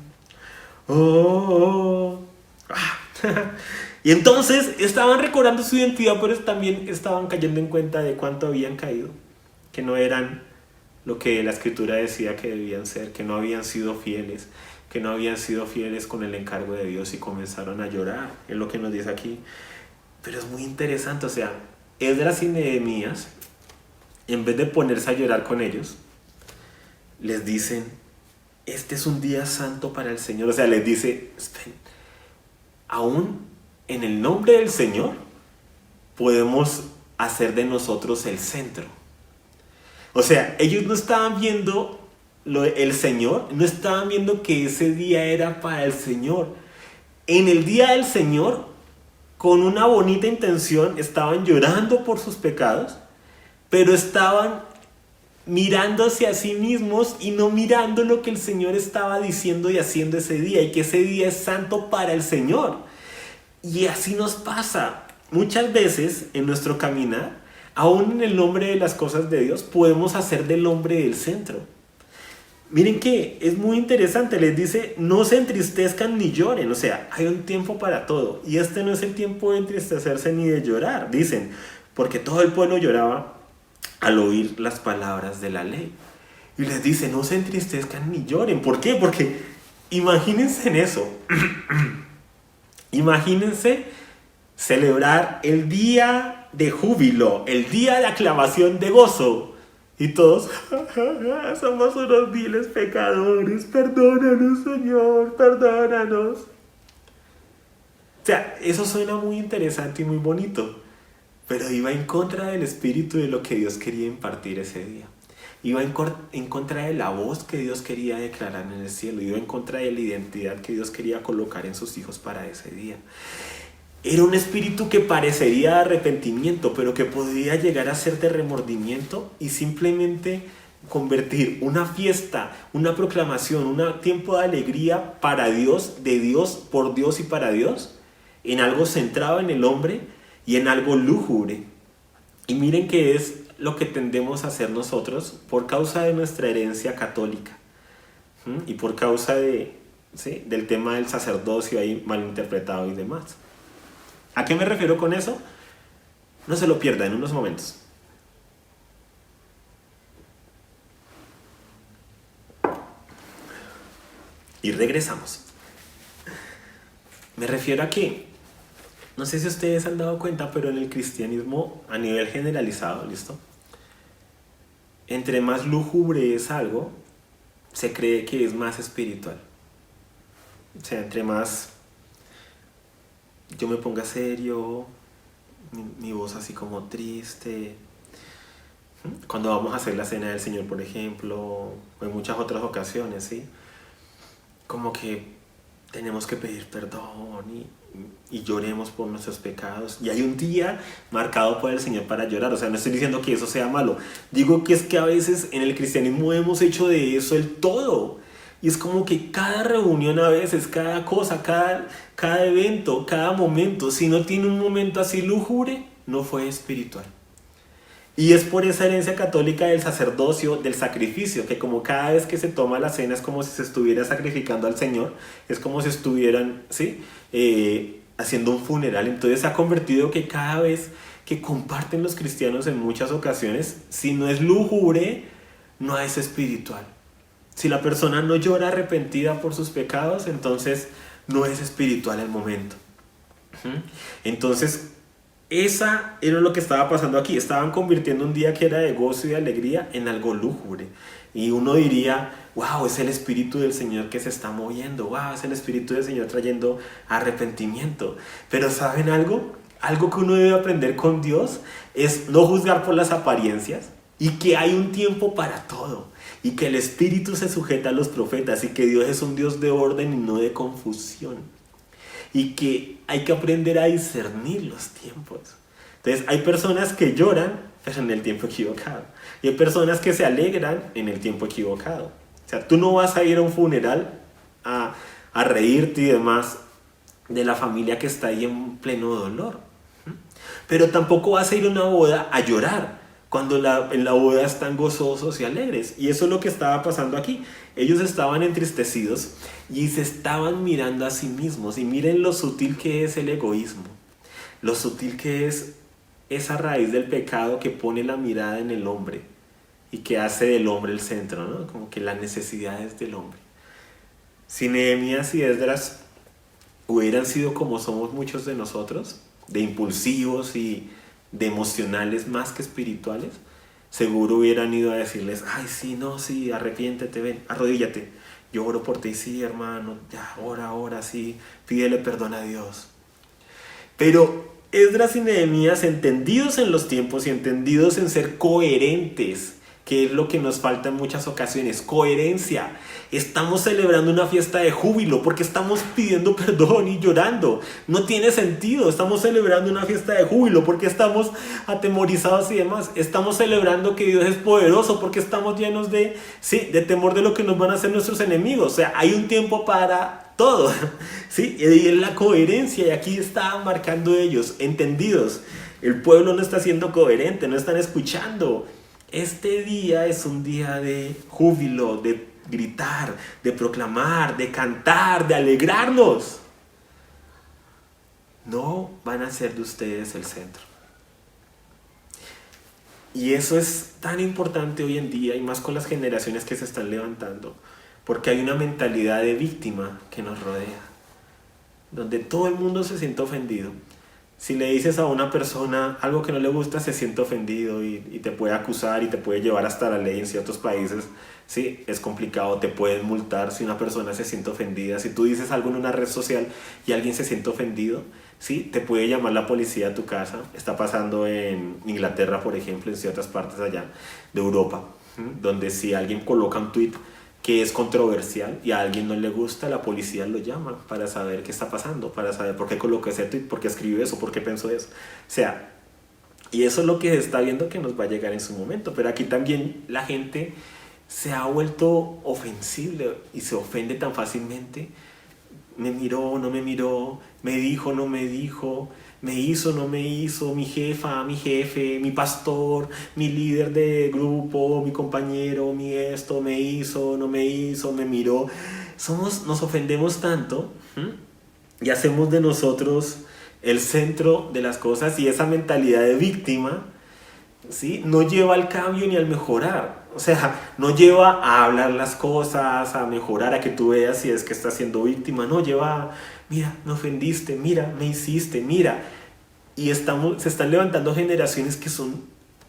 Y entonces estaban recobrando su identidad, pero también estaban cayendo en cuenta de cuánto habían caído, que no eran lo que la escritura decía que debían ser, que no habían sido fieles, con el encargo de Dios, y comenzaron a llorar. Es lo que nos dice aquí. Pero es muy interesante, o sea, Esdras y Nehemías, en vez de ponerse a llorar con ellos, les dicen: este es un día santo para el Señor. O sea, les dice: aún en el nombre del Señor podemos hacer de nosotros el centro. O sea, ellos no estaban viendo el Señor, no estaban viendo que ese día era para el Señor. En el día del Señor, con una bonita intención, estaban llorando por sus pecados, pero estaban mirándose a sí mismos y no mirando lo que el Señor estaba diciendo y haciendo ese día, y que ese día es santo para el Señor. Y así nos pasa muchas veces en nuestro caminar. Aún en el nombre de las cosas de Dios podemos hacer del hombre el centro. Miren que es muy interesante, les dice: no se entristezcan ni lloren. O sea, hay un tiempo para todo, y este no es el tiempo de entristecerse ni de llorar. Dicen, porque todo el pueblo lloraba al oír las palabras de la ley. Y les dice: no se entristezcan ni lloren. ¿Por qué? Porque imagínense en eso. Imagínense celebrar el día de júbilo, el día de aclamación, de gozo, y todos: somos unos viles pecadores, perdónanos, Señor, perdónanos. O sea, eso suena muy interesante y muy bonito, pero iba en contra del espíritu de lo que Dios quería impartir ese día. Iba en contra de la voz que Dios quería declarar en el cielo. Iba en contra de la identidad que Dios quería colocar en sus hijos para ese día. Era un espíritu que parecería de arrepentimiento, pero que podría llegar a ser de remordimiento, y simplemente convertir una fiesta, una proclamación, un tiempo de alegría para Dios, de Dios, por Dios y para Dios, en algo centrado en el hombre y en algo lúgubre. Y miren que es lo que tendemos a hacer nosotros por causa de nuestra herencia católica, y por causa del tema del sacerdocio ahí malinterpretado y demás. ¿A qué me refiero con eso? No se lo pierda en unos momentos. Y regresamos. Me refiero a que, no sé si ustedes han dado cuenta, pero en el cristianismo a nivel generalizado, ¿listo? Entre más lúgubre es algo, se cree que es más espiritual. O sea, entre más yo me ponga serio, mi voz así como triste, cuando vamos a hacer la cena del Señor, por ejemplo, o en muchas otras ocasiones, ¿sí? Como que tenemos que pedir perdón y lloremos por nuestros pecados. Y hay un día marcado por el Señor para llorar. O sea, no estoy diciendo que eso sea malo. Digo que es que a veces en el cristianismo hemos hecho de eso el todo. Y es como que cada reunión a veces, cada cosa, cada evento, cada momento, si no tiene un momento así lúgubre, no fue espiritual. Y es por esa herencia católica del sacerdocio, del sacrificio, que como cada vez que se toma la cena es como si se estuviera sacrificando al Señor, es como si estuvieran, ¿sí? Haciendo un funeral. Entonces se ha convertido que cada vez que comparten los cristianos en muchas ocasiones, si no es lúgubre, no es espiritual. Si la persona no llora arrepentida por sus pecados, entonces no es espiritual el momento. Entonces, esa era lo que estaba pasando aquí. Estaban convirtiendo un día que era de gozo y de alegría en algo lúgubre. Y uno diría, wow, es el Espíritu del Señor que se está moviendo. Wow, es el Espíritu del Señor trayendo arrepentimiento. Pero ¿saben algo? Algo que uno debe aprender con Dios es no juzgar por las apariencias y que hay un tiempo para todo. Y que el Espíritu se sujeta a los profetas y que Dios es un Dios de orden y no de confusión. Y que hay que aprender a discernir los tiempos. Entonces hay personas que lloran, pero en el tiempo equivocado. Y hay personas que se alegran en el tiempo equivocado. O sea, tú no vas a ir a un funeral a reírte y demás de la familia que está ahí en pleno dolor. Pero tampoco vas a ir a una boda a llorar cuando en la boda están gozosos y alegres. Y eso es lo que estaba pasando aquí. Ellos estaban entristecidos y se estaban mirando a sí mismos. Y miren lo sutil que es el egoísmo. Lo sutil que es esa raíz del pecado que pone la mirada en el hombre y que hace del hombre el centro, ¿no? Como que las necesidades del hombre. Si Nehemías y Esdras hubieran sido como somos muchos de nosotros, de impulsivos y de emocionales más que espirituales, seguro hubieran ido a decirles, ay, sí, no, sí, arrepiéntete, ven, arrodíllate, yo oro por ti, sí, hermano, ya, ora, sí, pídele perdón a Dios. Pero Esdras y Nehemías, entendidos en los tiempos y entendidos en ser coherentes, que es lo que nos falta en muchas ocasiones, coherencia. Estamos celebrando una fiesta de júbilo porque estamos pidiendo perdón y llorando. No tiene sentido. Estamos celebrando una fiesta de júbilo porque estamos atemorizados y demás. Estamos celebrando que Dios es poderoso porque estamos llenos de temor de lo que nos van a hacer nuestros enemigos. O sea, hay un tiempo para todo. ¿Sí? Y es la coherencia. Y aquí está marcando ellos, entendidos. El pueblo no está siendo coherente, no están escuchando. Este día es un día de júbilo, de gritar, de proclamar, de cantar, de alegrarnos. No van a ser de ustedes el centro. Y eso es tan importante hoy en día y más con las generaciones que se están levantando, porque hay una mentalidad de víctima que nos rodea, donde todo el mundo se siente ofendido. Si le dices a una persona algo que no le gusta, se siente ofendido y te puede acusar y te puede llevar hasta la ley en ciertos países. Sí, es complicado, te pueden multar si una persona se siente ofendida. Si tú dices algo en una red social y alguien se siente ofendido, sí, te puede llamar la policía a tu casa. Está pasando en Inglaterra, por ejemplo, en ciertas partes allá de Europa, donde si alguien coloca un tweet que es controversial y a alguien no le gusta, la policía lo llama para saber qué está pasando, para saber por qué colocó ese tweet, por qué escribió eso, por qué pensó eso. O sea, y eso es lo que se está viendo que nos va a llegar en su momento. Pero aquí también la gente se ha vuelto ofensible y se ofende tan fácilmente. Me miró, no me miró, me dijo, no me dijo, me hizo, no me hizo, mi jefa, mi jefe, mi pastor, mi líder de grupo, mi compañero, mi esto, me hizo, no me hizo, me miró. Nos ofendemos tanto y hacemos de nosotros el centro de las cosas, y esa mentalidad de víctima, ¿sí?, no lleva al cambio ni al mejorar. O sea, no lleva a hablar las cosas, a mejorar, a que tú veas si es que estás siendo víctima. No, lleva a, mira, me ofendiste, mira, me hiciste, mira. Y se están levantando generaciones que son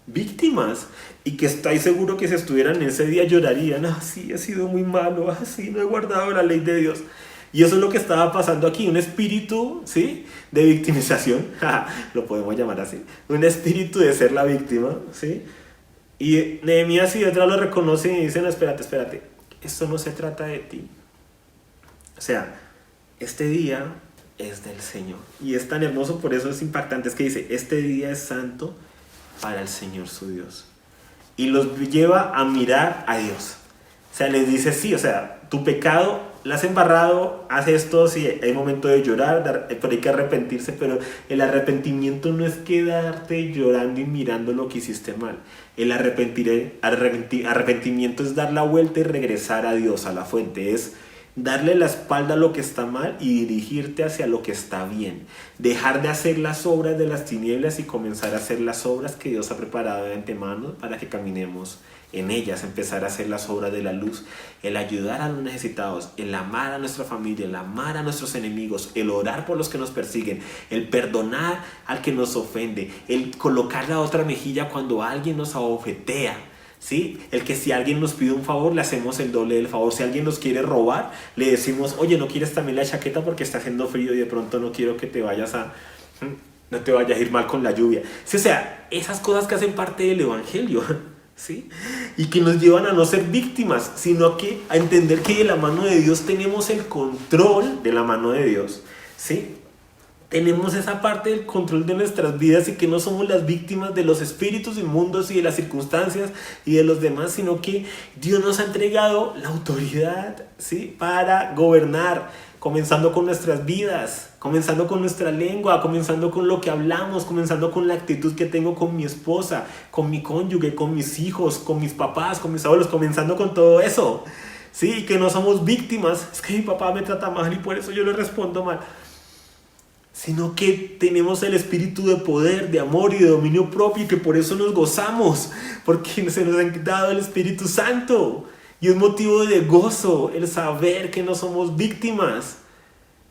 víctimas y que estoy seguro que si estuvieran en ese día llorarían. Ah, sí, he sido muy malo, ah, sí, no he guardado la ley de Dios. Y eso es lo que estaba pasando aquí, un espíritu, ¿sí?, de victimización, lo podemos llamar así, un espíritu de ser la víctima, ¿sí? Y Nehemías y Esdras lo reconocen y dicen, espérate, esto no se trata de ti. O sea, este día es del Señor. Y es tan hermoso, por eso es impactante, es que dice, este día es santo para el Señor su Dios. Y los lleva a mirar a Dios. O sea, les dice, sí, o sea, tu pecado, la has embarrado, haz esto, sí, hay momento de llorar, pero hay que arrepentirse, pero el arrepentimiento no es quedarte llorando y mirando lo que hiciste mal. El arrepentimiento es dar la vuelta y regresar a Dios, a la fuente, es darle la espalda a lo que está mal y dirigirte hacia lo que está bien. Dejar de hacer las obras de las tinieblas y comenzar a hacer las obras que Dios ha preparado de antemano para que caminemos en ellas. Empezar a hacer las obras de la luz, el ayudar a los necesitados, el amar a nuestra familia, el amar a nuestros enemigos, el orar por los que nos persiguen, el perdonar al que nos ofende, el colocar la otra mejilla cuando alguien nos abofetea. ¿Sí? El que si alguien nos pide un favor, le hacemos el doble del favor. Si alguien nos quiere robar, le decimos, oye, ¿no quieres también la chaqueta porque está haciendo frío y de pronto no quiero que te vayas no te vayas a ir mal con la lluvia? ¿Sí? O sea, esas cosas que hacen parte del evangelio, ¿sí? Y que nos llevan a no ser víctimas, sino que a entender que de la mano de Dios tenemos el control de la mano de Dios, ¿sí? Tenemos esa parte del control de nuestras vidas y que no somos las víctimas de los espíritus inmundos y de las circunstancias y de los demás, sino que Dios nos ha entregado la autoridad, ¿sí? Para gobernar, comenzando con nuestras vidas, comenzando con nuestra lengua, comenzando con lo que hablamos, comenzando con la actitud que tengo con mi esposa, con mi cónyuge, con mis hijos, con mis papás, con mis abuelos, comenzando con todo eso, ¿sí? Que no somos víctimas, es que mi papá me trata mal y por eso yo le respondo mal, sino que tenemos el espíritu de poder, de amor y de dominio propio y que por eso nos gozamos, porque se nos ha dado el Espíritu Santo y es motivo de gozo el saber que no somos víctimas,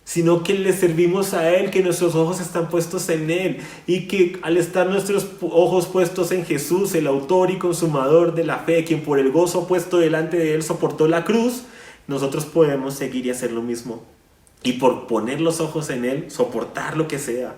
sino que le servimos a Él, que nuestros ojos están puestos en Él y que al estar nuestros ojos puestos en Jesús, el autor y consumador de la fe, quien por el gozo puesto delante de Él soportó la cruz, nosotros podemos seguir y hacer lo mismo. Y por poner los ojos en Él, soportar lo que sea.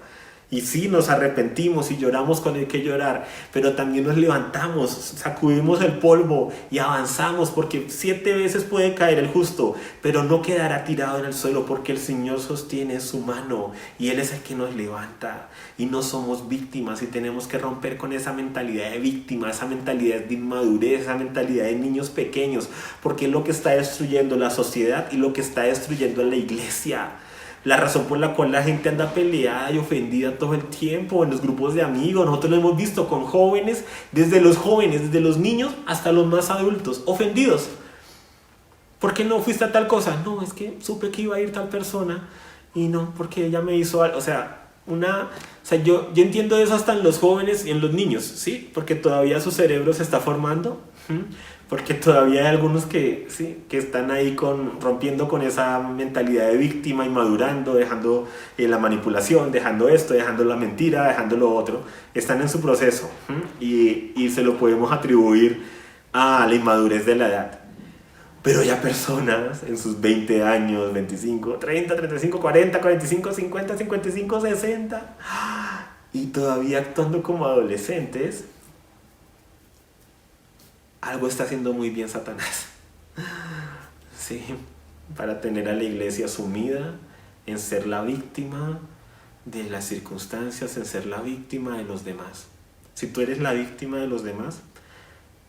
Y sí, nos arrepentimos y lloramos cuando hay que llorar, pero también nos levantamos, sacudimos el polvo y avanzamos, porque 7 veces puede caer el justo, pero no quedará tirado en el suelo, porque el Señor sostiene su mano y Él es el que nos levanta. Y no somos víctimas y tenemos que romper con esa mentalidad de víctima, esa mentalidad de inmadurez, esa mentalidad de niños pequeños, porque es lo que está destruyendo la sociedad y lo que está destruyendo a la iglesia. La razón por la cual la gente anda peleada y ofendida todo el tiempo en los grupos de amigos. Nosotros lo hemos visto con jóvenes, desde los niños hasta los más adultos, ofendidos. ¿Por qué no fuiste a tal cosa? No, es que supe que iba a ir tal persona y no, porque ella me hizo algo. O sea, yo entiendo eso hasta en los jóvenes y en los niños, ¿sí? Porque todavía su cerebro se está formando. Porque todavía hay algunos que están ahí rompiendo con esa mentalidad de víctima y madurando, dejando la manipulación, dejando esto, dejando la mentira, dejando lo otro. Están en su proceso y se lo podemos atribuir a la inmadurez de la edad. Pero ya personas en sus 20 años, 25, 30, 35, 40, 45, 50, 55, 60 y todavía actuando como adolescentes, algo está haciendo muy bien Satanás, sí, para tener a la iglesia sumida en ser la víctima de las circunstancias, en ser la víctima de los demás. Si tú eres la víctima de los demás,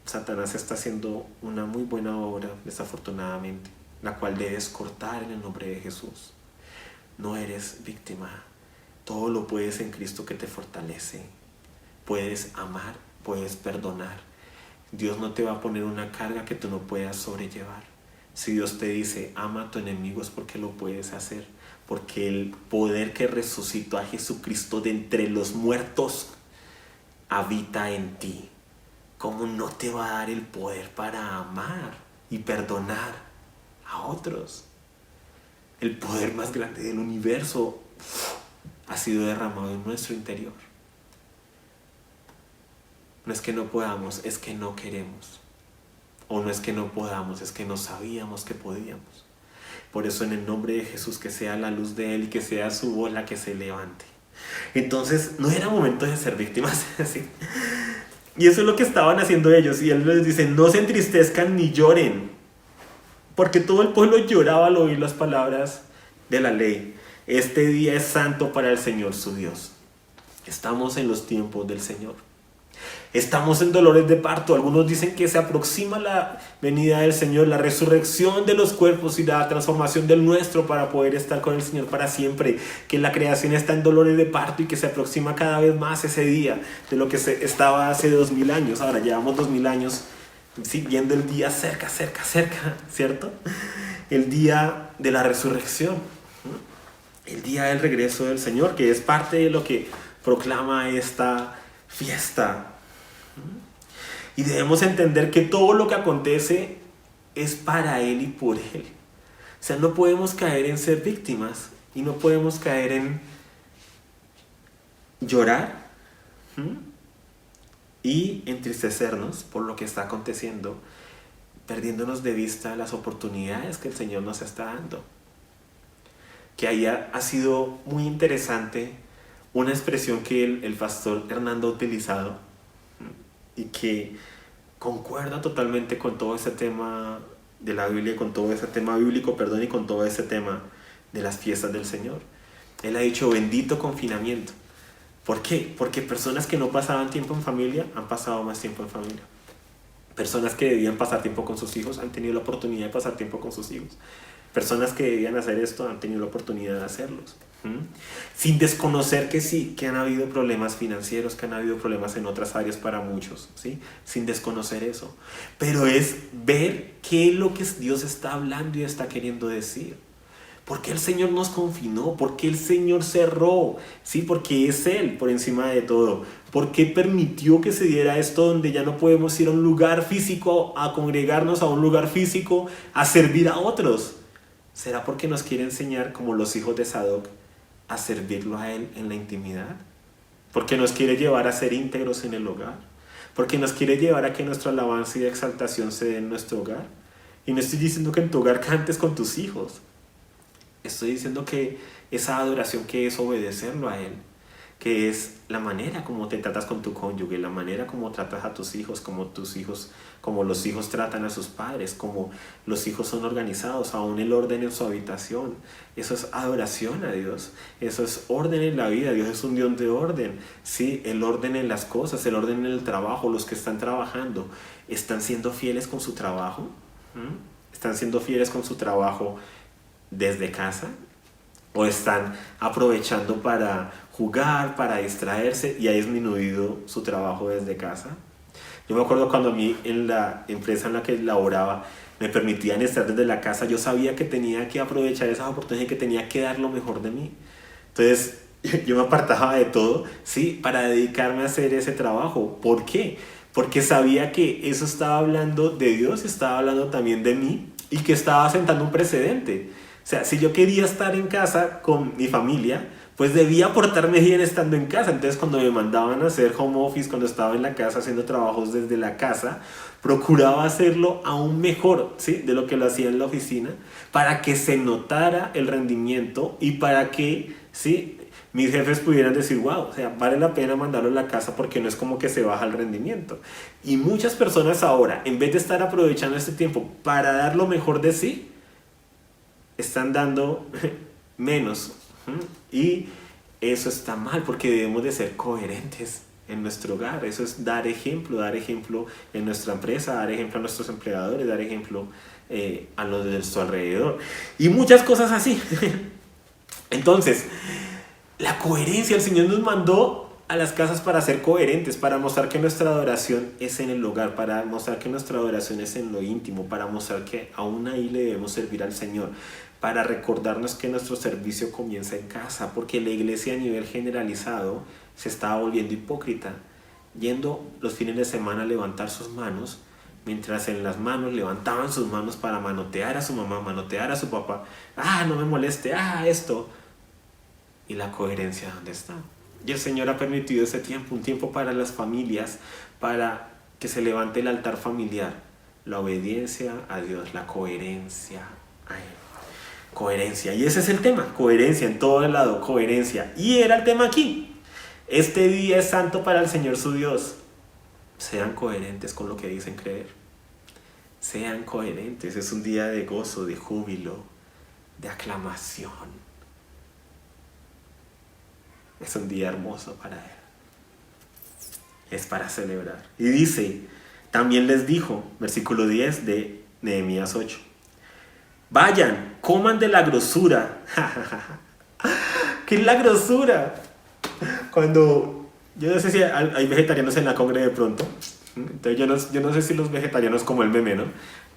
Satanás está haciendo una muy buena obra, desafortunadamente, la cual debes cortar en el nombre de Jesús. No eres víctima, todo lo puedes en Cristo que te fortalece. Puedes amar, puedes perdonar. Dios no te va a poner una carga que tú no puedas sobrellevar. Si Dios te dice, ama a tu enemigo, es porque lo puedes hacer. Porque el poder que resucitó a Jesucristo de entre los muertos habita en ti. ¿Cómo no te va a dar el poder para amar y perdonar a otros? El poder más grande del universo ha sido derramado en nuestro interior. No es que no podamos, es que no queremos. O no es que no podamos, es que no sabíamos que podíamos. Por eso en el nombre de Jesús, que sea la luz de Él y que sea su voz la que se levante. Entonces no era momento de ser víctimas. ¿Sí? Y eso es lo que estaban haciendo ellos. Y Él les dice, no se entristezcan ni lloren. Porque todo el pueblo lloraba al oír las palabras de la ley. Este día es santo para el Señor su Dios. Estamos en los tiempos del Señor. Estamos en dolores de parto. Algunos dicen que se aproxima la venida del Señor, la resurrección de los cuerpos y la transformación del nuestro para poder estar con el Señor para siempre. Que la creación está en dolores de parto y que se aproxima cada vez más ese día de lo que estaba hace 2000 años. Ahora llevamos 2000 años viendo el día cerca, ¿cierto? El día de la resurrección, el día del regreso del Señor, que es parte de lo que proclama esta fiesta. Y debemos entender que todo lo que acontece es para Él y por Él. O sea, no podemos caer en ser víctimas y no podemos caer en llorar y entristecernos por lo que está aconteciendo, perdiéndonos de vista las oportunidades que el Señor nos está dando. Que ahí ha sido muy interesante una expresión que el pastor Hernando ha utilizado y que concuerda totalmente con todo ese tema de la Biblia, con todo ese tema bíblico, y con todo ese tema de las fiestas del Señor. Él ha dicho bendito confinamiento. ¿Por qué? Porque personas que no pasaban tiempo en familia han pasado más tiempo en familia. Personas que debían pasar tiempo con sus hijos han tenido la oportunidad de pasar tiempo con sus hijos. Personas que debían hacer esto han tenido la oportunidad de hacerlos. Sin desconocer que sí, que han habido problemas financieros, que han habido problemas en otras áreas para muchos, ¿sí? Sin desconocer eso. Pero es ver qué es lo que Dios está hablando y está queriendo decir. ¿Por qué el Señor nos confinó? ¿Por qué el Señor cerró? ¿Sí? Porque es Él por encima de todo. ¿Por qué permitió que se diera esto donde ya no podemos ir a un lugar físico, a congregarnos a un lugar físico, a servir a otros? ¿Será porque nos quiere enseñar, como los hijos de Sadoc, a servirlo a Él en la intimidad? ¿Porque nos quiere llevar a ser íntegros en el hogar? ¿Porque nos quiere llevar a que nuestra alabanza y exaltación se dé en nuestro hogar? Y no estoy diciendo que en tu hogar cantes con tus hijos. Estoy diciendo que esa adoración que es obedecerlo a Él, que es la manera como te tratas con tu cónyuge, la manera como tratas a tus hijos, como los hijos tratan a sus padres, como los hijos son organizados, aún el orden en su habitación. Eso es adoración a Dios, eso es orden en la vida. Dios es un Dios de orden, sí, el orden en las cosas, el orden en el trabajo. Los que están trabajando, ¿están siendo fieles con su trabajo? ¿Están siendo fieles con su trabajo desde casa? ¿O están aprovechando para jugar, para distraerse y ha disminuido su trabajo desde casa? Yo me acuerdo cuando a mí en la empresa en la que laboraba me permitían estar desde la casa, yo sabía que tenía que aprovechar esas oportunidades y que tenía que dar lo mejor de mí. Entonces yo me apartaba de todo, ¿sí? Para dedicarme a hacer ese trabajo. ¿Por qué? Porque sabía que eso estaba hablando de Dios, estaba hablando también de mí y que estaba sentando un precedente. O sea, si yo quería estar en casa con mi familia, pues debía portarme bien estando en casa. Entonces cuando me mandaban a hacer home office, cuando estaba en la casa haciendo trabajos desde la casa, procuraba hacerlo aún mejor, ¿sí? De lo que lo hacía en la oficina, para que se notara el rendimiento y para que, ¿sí?, mis jefes pudieran decir, wow, o sea, vale la pena mandarlo a la casa porque no es como que se baja el rendimiento. Y muchas personas ahora, en vez de estar aprovechando este tiempo para dar lo mejor de sí, están dando menos. Y eso está mal porque debemos de ser coherentes en nuestro hogar. Eso es dar ejemplo en nuestra empresa, dar ejemplo a nuestros empleadores, dar ejemplo a los de nuestro alrededor. Y muchas cosas así. Entonces, la coherencia, el Señor nos mandó a las casas para ser coherentes, para mostrar que nuestra adoración es en el hogar, para mostrar que nuestra adoración es en lo íntimo, para mostrar que aún ahí le debemos servir al Señor, para recordarnos que nuestro servicio comienza en casa, porque la iglesia a nivel generalizado se estaba volviendo hipócrita, yendo los fines de semana a levantar sus manos, mientras en las manos levantaban sus manos para manotear a su mamá, manotear a su papá. No me moleste, esto. ¿Y la coherencia dónde está? Y el Señor ha permitido ese tiempo, un tiempo para las familias, para que se levante el altar familiar, la obediencia a Dios, la coherencia a Él. Coherencia, y ese es el tema, coherencia en todo el lado, coherencia. Y era el tema aquí. Este día es santo para el Señor su Dios. Sean coherentes con lo que dicen creer. Sean coherentes, es un día de gozo, de júbilo, de aclamación. Es un día hermoso para Él. Es para celebrar. Y dice, también les dijo, versículo 10 de Nehemías 8, vayan, coman de la grosura. ¿Qué es la grosura? Cuando, yo no sé si hay vegetarianos en la congre de pronto, entonces yo no sé si los vegetarianos como el meme, ¿no?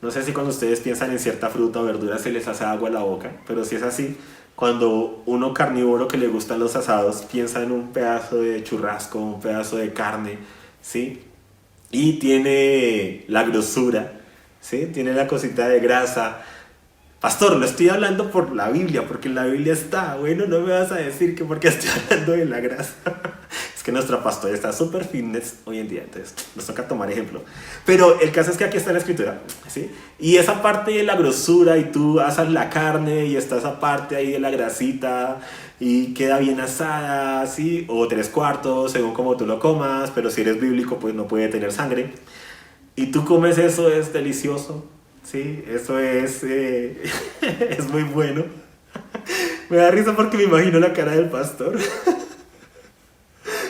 No sé si cuando ustedes piensan en cierta fruta o verdura se les hace agua a la boca, pero si es así, cuando uno carnívoro que le gustan los asados piensa en un pedazo de churrasco, un pedazo de carne, ¿sí? Y tiene la grosura, ¿sí? Tiene la cosita de grasa. Pastor, lo estoy hablando por la Biblia, porque en la Biblia está. Bueno, no me vas a decir que porque estoy hablando de la grasa. Es que nuestra pastora está súper fitness hoy en día, entonces nos toca tomar ejemplo. Pero el caso es que aquí está la escritura, ¿sí? Y esa parte de la grosura, y tú asas la carne y está esa parte ahí de la grasita y queda bien asada, ¿sí? O 3/4, según como tú lo comas, pero si eres bíblico, pues no puede tener sangre. Y tú comes eso, es delicioso, ¿sí? Eso es, es muy bueno. Me da risa porque me imagino la cara del pastor,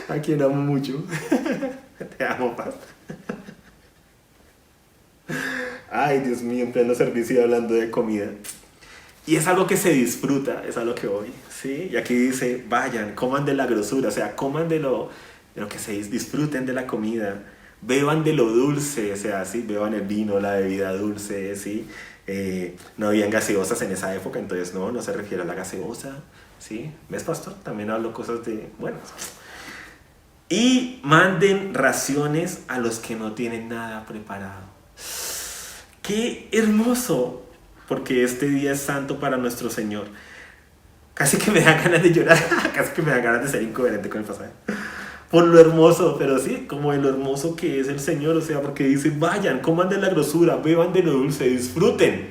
a quien amo mucho. Te amo, pastor. Ay, Dios mío, en pleno servicio hablando de comida. Y es algo que se disfruta, es a lo que voy, ¿sí? Y aquí dice, vayan, coman de la grosura, o sea, coman de lo que se disfruten de la comida, beban de lo dulce, o sea, sí, beban el vino, la bebida dulce, ¿sí? No habían gaseosas en esa época, entonces no se refiere a la gaseosa, ¿sí? ¿Ves, pastor? También hablo cosas de, bueno. Y manden raciones a los que no tienen nada preparado. ¡Qué hermoso! Porque este día es santo para nuestro Señor. Casi que me da ganas de llorar, casi que me da ganas de ser incoherente con el pasaje. Por lo hermoso, pero sí, como de lo hermoso que es el Señor, o sea, porque dice, vayan, coman de la grosura, beban de lo dulce, disfruten.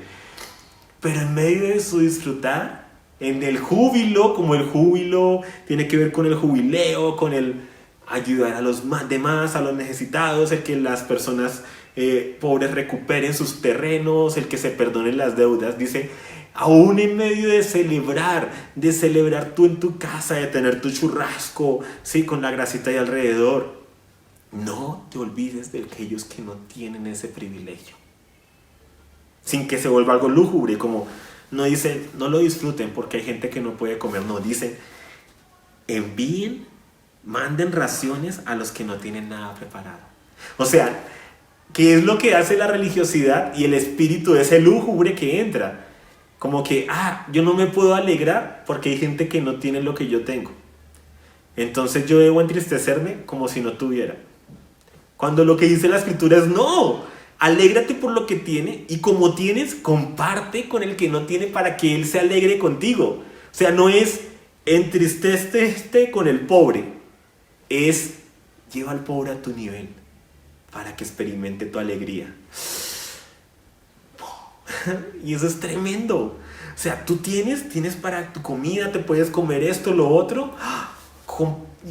Pero en medio de su disfrutar, en el júbilo, como el júbilo tiene que ver con el jubileo, con el ayudar a los demás, a los necesitados, el que las personas pobres recuperen sus terrenos, el que se perdonen las deudas, dice, aún en medio de celebrar tú en tu casa, de tener tu churrasco, sí, con la grasita ahí alrededor, no te olvides de aquellos que no tienen ese privilegio, sin que se vuelva algo lúgubre, como no dicen, no lo disfruten porque hay gente que no puede comer, no, dicen, envíen, manden raciones a los que no tienen nada preparado. O sea, ¿qué es lo que hace la religiosidad y el espíritu de ese lúgubre que entra? Como que, yo no me puedo alegrar porque hay gente que no tiene lo que yo tengo. Entonces yo debo entristecerme como si no tuviera. Cuando lo que dice la escritura es no, alégrate por lo que tiene y como tienes, comparte con el que no tiene para que él se alegre contigo. O sea, no es entristecete con el pobre, es lleva al pobre a tu nivel para que experimente tu alegría. Y eso es tremendo. O sea, tú tienes para tu comida, te puedes comer esto, lo otro,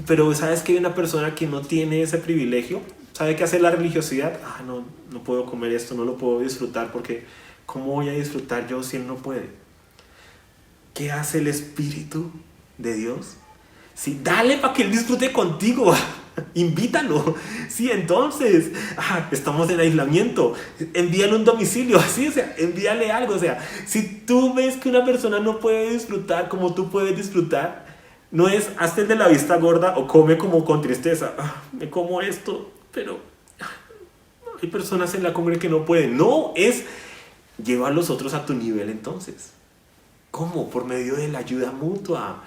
pero sabes que hay una persona que no tiene ese privilegio. ¿Sabe qué hace la religiosidad? No puedo comer esto, no lo puedo disfrutar porque ¿cómo voy a disfrutar yo si él no puede? ¿Qué hace el Espíritu de Dios? Sí, dale para que él disfrute contigo. Invítalo. Sí, entonces, estamos en aislamiento. Envíale un domicilio, así, o sea, envíale algo. O sea, si tú ves que una persona no puede disfrutar como tú puedes disfrutar, no es hazte el de la vista gorda o come como con tristeza. Me como esto, pero hay personas en la congregación que no pueden. No, es lleva a los otros a tu nivel entonces. ¿Cómo? Por medio de la ayuda mutua.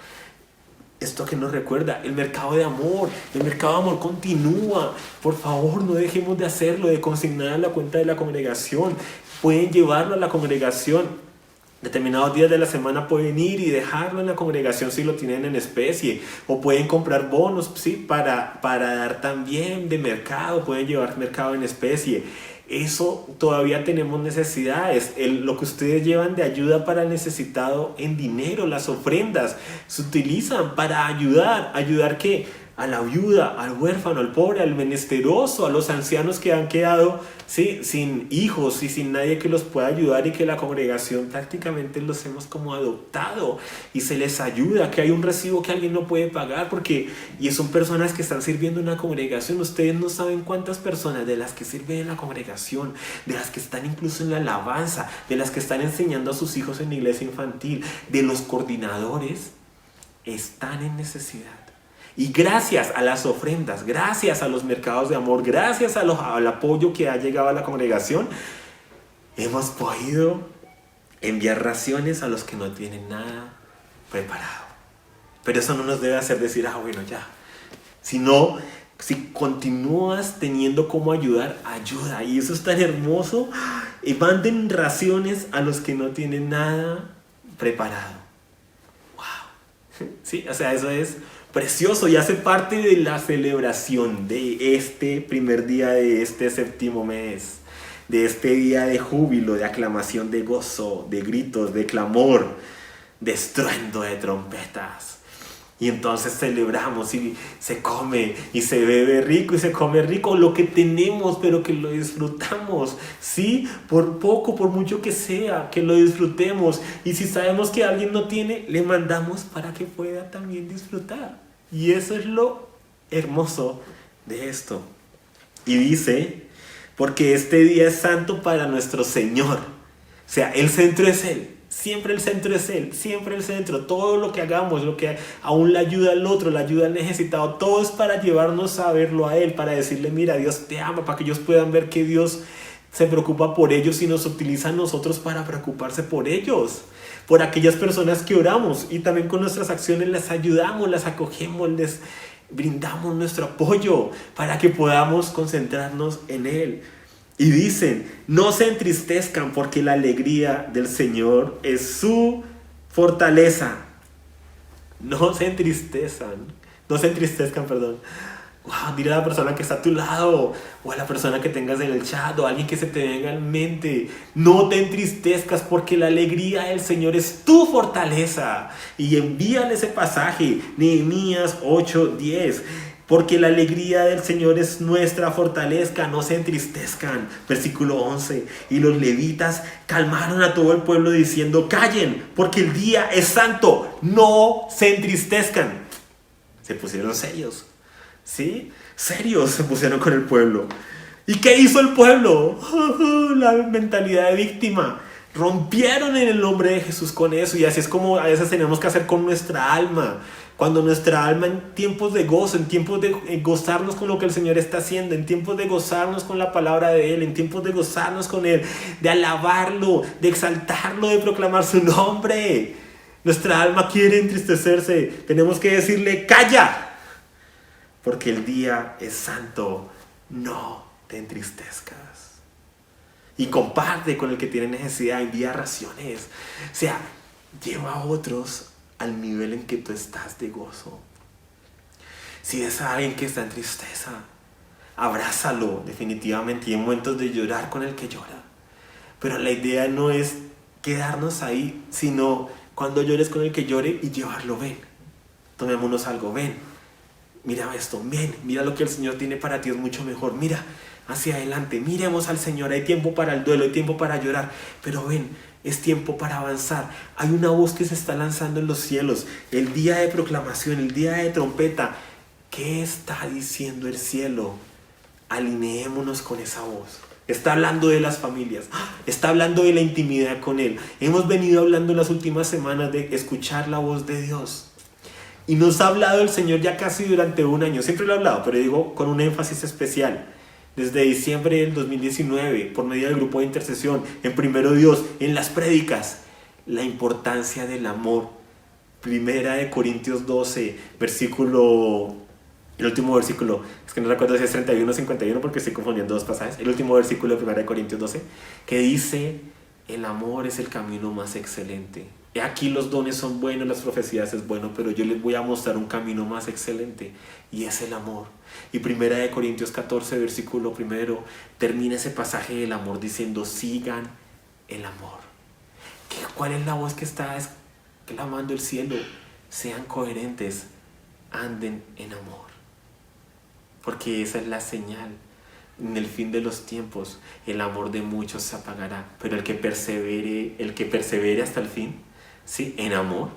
Esto que nos recuerda, el mercado de amor continúa. Por favor, no dejemos de hacerlo, de consignar a la cuenta de la congregación. Pueden llevarlo a la congregación. Determinados días de la semana pueden ir y dejarlo en la congregación si lo tienen en especie. O pueden comprar bonos, ¿sí? para dar también de mercado. Pueden llevar mercado en especie. Eso todavía tenemos necesidades. Lo que ustedes llevan de ayuda para el necesitado en dinero, las ofrendas, se utilizan para ayudar. ¿Ayudar qué? a la viuda, al huérfano, al pobre, al menesteroso, a los ancianos que han quedado, ¿sí?, sin hijos y sin nadie que los pueda ayudar, y que la congregación prácticamente los hemos como adoptado y se les ayuda, que hay un recibo que alguien no puede pagar y son personas que están sirviendo en una congregación. Ustedes no saben cuántas personas de las que sirven en la congregación, de las que están incluso en la alabanza, de las que están enseñando a sus hijos en la iglesia infantil, de los coordinadores, están en necesidad. Y gracias a las ofrendas, gracias a los mercados de amor, gracias al apoyo que ha llegado a la congregación, hemos podido enviar raciones a los que no tienen nada preparado. Pero eso no nos debe hacer decir, bueno, ya. Sino, si continúas teniendo cómo ayudar, ayuda. Y eso es tan hermoso. Y manden raciones a los que no tienen nada preparado. ¡Wow! Sí, o sea, eso es precioso y hace parte de la celebración de este primer día de este séptimo mes, de este día de júbilo, de aclamación, de gozo, de gritos, de clamor, de estruendo de trompetas. Y entonces celebramos y se come y se bebe rico y se come rico lo que tenemos, pero que lo disfrutamos, ¿sí? Por poco, por mucho que sea, que lo disfrutemos. Y si sabemos que alguien no tiene, le mandamos para que pueda también disfrutar. Y eso es lo hermoso de esto. Y dice, porque este día es santo para nuestro Señor. O sea, el centro es Él. Siempre el centro es Él, siempre el centro. Todo lo que hagamos, lo que aún le ayuda al otro, le ayuda al necesitado, todo es para llevarnos a verlo a Él, para decirle, mira, Dios te ama, para que ellos puedan ver que Dios se preocupa por ellos y nos utiliza a nosotros para preocuparse por ellos, por aquellas personas que oramos, y también con nuestras acciones les ayudamos, las acogemos, les brindamos nuestro apoyo para que podamos concentrarnos en Él. Y dicen, no se entristezcan porque la alegría del Señor es su fortaleza. No se entristezcan, perdón. Wow, dile a la persona que está a tu lado, o a la persona que tengas en el chat, o a alguien que se te venga en mente, no te entristezcas porque la alegría del Señor es tu fortaleza. Y envíale ese pasaje, Nehemías 8:10. Porque la alegría del Señor es nuestra fortaleza, no se entristezcan. Versículo 11. Y los levitas calmaron a todo el pueblo diciendo, callen, porque el día es santo, no se entristezcan. Se pusieron serios, ¿sí? Serios se pusieron con el pueblo. ¿Y qué hizo el pueblo? La mentalidad de víctima. Rompieron en el nombre de Jesús con eso. Y así es como a veces tenemos que hacer con nuestra alma. Cuando nuestra alma, en tiempos de gozo, en tiempos de gozarnos con lo que el Señor está haciendo, en tiempos de gozarnos con la palabra de Él, en tiempos de gozarnos con Él, de alabarlo, de exaltarlo, de proclamar su nombre, nuestra alma quiere entristecerse, tenemos que decirle, calla, porque el día es santo, no te entristezcas. Y comparte con el que tiene necesidad, envía raciones, o sea, lleva a otros al nivel en que tú estás de gozo. Si ves a alguien que está en tristeza, abrázalo definitivamente, y en momentos de llorar con el que llora. Pero la idea no es quedarnos ahí, sino cuando llores con el que llore y llevarlo, ven, tomémonos algo, ven, mira esto, ven, mira lo que el Señor tiene para ti, es mucho mejor, mira hacia adelante, miremos al Señor, hay tiempo para el duelo, hay tiempo para llorar, pero ven, es tiempo para avanzar. Hay una voz que se está lanzando en los cielos, el día de proclamación, el día de trompeta. ¿Qué está diciendo el cielo? Alineémonos con esa voz. Está hablando de las familias, está hablando de la intimidad con Él. Hemos venido hablando en las últimas semanas de escuchar la voz de Dios. Y nos ha hablado el Señor ya casi durante un año. Siempre lo ha hablado, pero digo con un énfasis especial. Desde diciembre del 2019, por medio del grupo de intercesión, en Primero Dios, en las prédicas, la importancia del amor. Primera de Corintios 12, el último versículo, es que no recuerdo si es 31 o 51 porque estoy confundiendo dos pasajes. El último versículo de Primera de Corintios 12, que dice, el amor es el camino más excelente. He aquí los dones son buenos, las profecías es bueno, pero yo les voy a mostrar un camino más excelente, y es el amor. Y Primera de Corintios 14, versículo primero, termina ese pasaje del amor diciendo, sigan el amor. ¿Cuál es la voz que está clamando el cielo? Sean coherentes, anden en amor. porque esa es la señal. En el fin de los tiempos, el amor de muchos se apagará, pero el que persevere hasta el fin, ¿sí? En amor,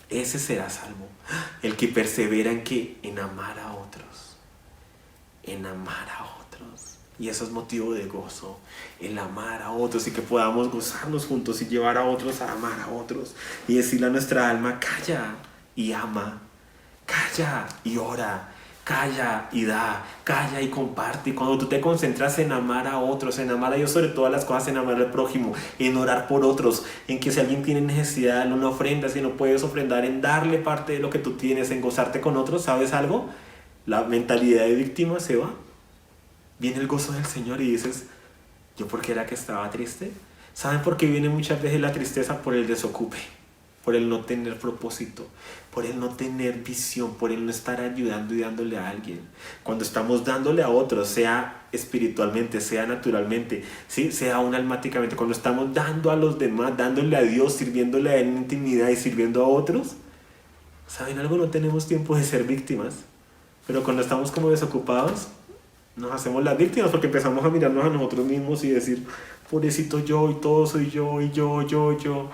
ese será salvo. El que persevera en qué, en amar a otros, en amar a otros. Y eso es motivo de gozo, el amar a otros y que podamos gozarnos juntos y llevar a otros a amar a otros y decirle a nuestra alma, calla y ama, calla y ora, calla y da, calla y comparte. Y cuando tú te concentras en amar a otros, en amar a Dios sobre todas las cosas, en amar al prójimo, en orar por otros, en que si alguien tiene necesidad, dale una ofrenda, si no puedes ofrendar, en darle parte de lo que tú tienes, en gozarte con otros, ¿sabes algo? La mentalidad de víctima se va. Viene el gozo del Señor y dices, ¿yo por qué era que estaba triste? ¿Saben por qué viene muchas veces la tristeza? Por el desocupe, por el no tener propósito, por el no tener visión, por el no estar ayudando y dándole a alguien. Cuando estamos dándole a otros, sea espiritualmente, sea naturalmente, ¿sí? Sea aún almáticamente, cuando estamos dando a los demás, dándole a Dios, sirviéndole a Él en intimidad y sirviendo a otros, ¿saben algo? No tenemos tiempo de ser víctimas, pero cuando estamos como desocupados, nos hacemos las víctimas porque empezamos a mirarnos a nosotros mismos y decir, pobrecito yo, y todo soy yo, y yo.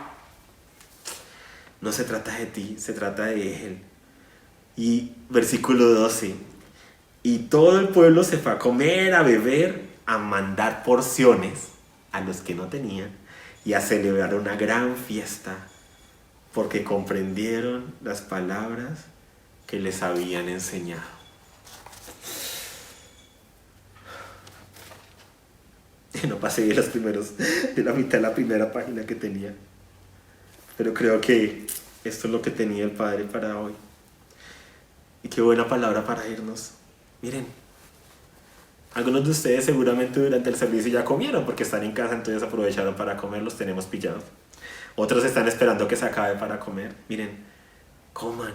No se trata de ti, se trata de Él. Y versículo 12. Y todo el pueblo se fue a comer, a beber, a mandar porciones a los que no tenían y a celebrar una gran fiesta porque comprendieron las palabras que les habían enseñado. No pasé de la mitad de la primera página que tenía. Pero creo que esto es lo que tenía el Padre para hoy. Y qué buena palabra para irnos. Miren, algunos de ustedes seguramente durante el servicio ya comieron porque están en casa, entonces aprovecharon para comer, los tenemos pillados. Otros están esperando que se acabe para comer. Miren, coman,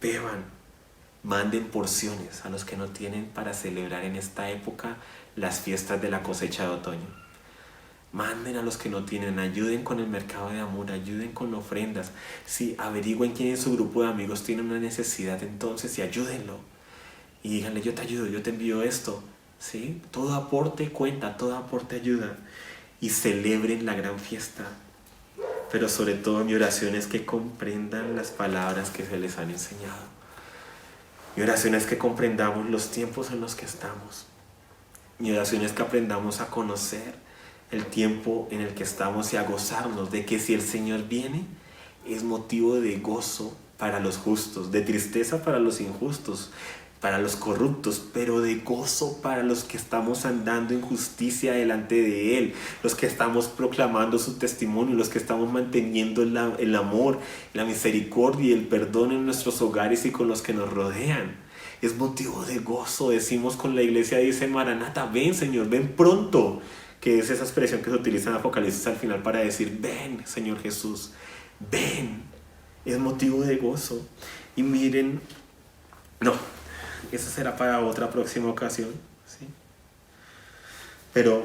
beban, manden porciones a los que no tienen para celebrar en esta época las fiestas de la cosecha de otoño. Manden a los que no tienen, ayuden con el mercado de amor, ayuden con ofrendas. Sí, averigüen quién en su grupo de amigos tiene una necesidad entonces y ayúdenlo. Y díganle, yo te ayudo, yo te envío esto. ¿Sí? Todo aporte cuenta, todo aporte ayuda. Y celebren la gran fiesta. Pero sobre todo mi oración es que comprendan las palabras que se les han enseñado. Mi oración es que comprendamos los tiempos en los que estamos. Mi oración es que aprendamos a conocer el tiempo en el que estamos y a gozarnos de que si el Señor viene, es motivo de gozo para los justos, de tristeza para los injustos, para los corruptos, pero de gozo para los que estamos andando en justicia delante de Él, los que estamos proclamando su testimonio, los que estamos manteniendo el amor, la misericordia y el perdón en nuestros hogares y con los que nos rodean. Es motivo de gozo, decimos con la iglesia, dice Maranata, ven Señor, ven pronto, que es esa expresión que se utiliza en Apocalipsis al final para decir, ven Señor Jesús, ven, es motivo de gozo. Y miren, no, eso será para otra próxima ocasión, ¿sí? Pero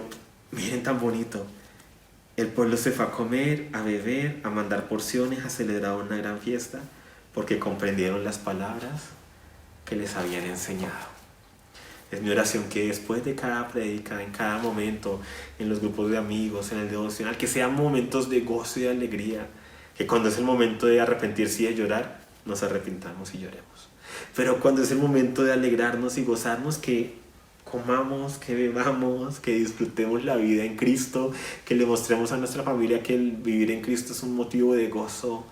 miren tan bonito, el pueblo se fue a comer, a beber, a mandar porciones, a celebrar una gran fiesta, porque comprendieron las palabras que les habían enseñado. Es mi oración que después de cada prédica, en cada momento, en los grupos de amigos, en el devocional, que sean momentos de gozo y de alegría, que cuando es el momento de arrepentirse y de llorar, nos arrepintamos y lloremos. Pero cuando es el momento de alegrarnos y gozarnos, que comamos, que bebamos, que disfrutemos la vida en Cristo, que le mostremos a nuestra familia que el vivir en Cristo es un motivo de gozo,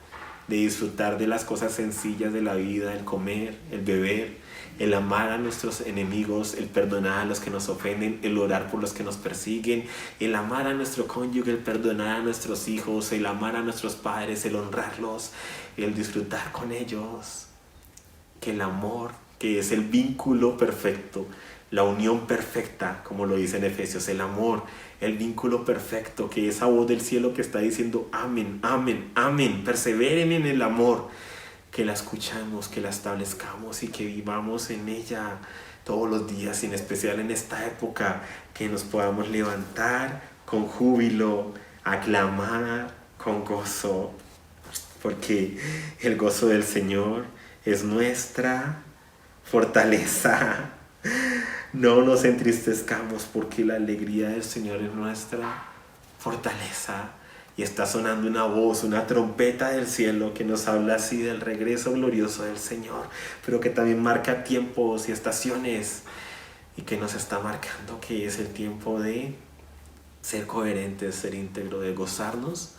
de disfrutar de las cosas sencillas de la vida, el comer, el beber, el amar a nuestros enemigos, el perdonar a los que nos ofenden, el orar por los que nos persiguen, el amar a nuestro cónyuge, el perdonar a nuestros hijos, el amar a nuestros padres, el honrarlos, el disfrutar con ellos. Que el amor, que es el vínculo perfecto, la unión perfecta, como lo dice en Efesios, el amor, el vínculo perfecto, que esa voz del cielo que está diciendo amén, amén, amén, perseveren en el amor, que la escuchamos, que la establezcamos y que vivamos en ella todos los días, y en especial en esta época, que nos podamos levantar con júbilo, aclamar con gozo, porque el gozo del Señor es nuestra fortaleza. No nos entristezcamos porque la alegría del Señor es nuestra fortaleza. Y está sonando una voz, una trompeta del cielo que nos habla así del regreso glorioso del Señor, pero que también marca tiempos y estaciones y que nos está marcando que es el tiempo de ser coherentes, ser íntegro, de gozarnos,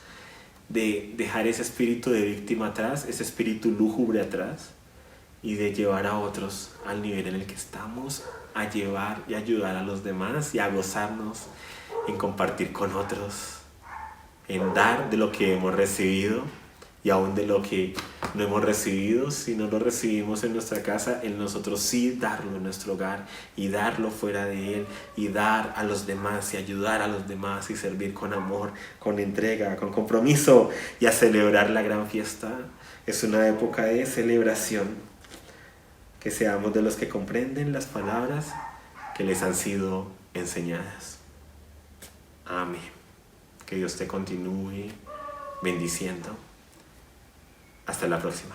de dejar ese espíritu de víctima atrás, ese espíritu lúgubre atrás y de llevar a otros al nivel en el que estamos, a llevar y ayudar a los demás y a gozarnos en compartir con otros, en dar de lo que hemos recibido y aún de lo que no hemos recibido. Si no lo recibimos en nuestra casa, en nosotros sí darlo en nuestro hogar y darlo fuera de él y dar a los demás y ayudar a los demás y servir con amor, con entrega, con compromiso y a celebrar la gran fiesta. Es una época de celebración. Que seamos de los que comprenden las palabras que les han sido enseñadas. Amén. Que Dios te continúe bendiciendo. Hasta la próxima.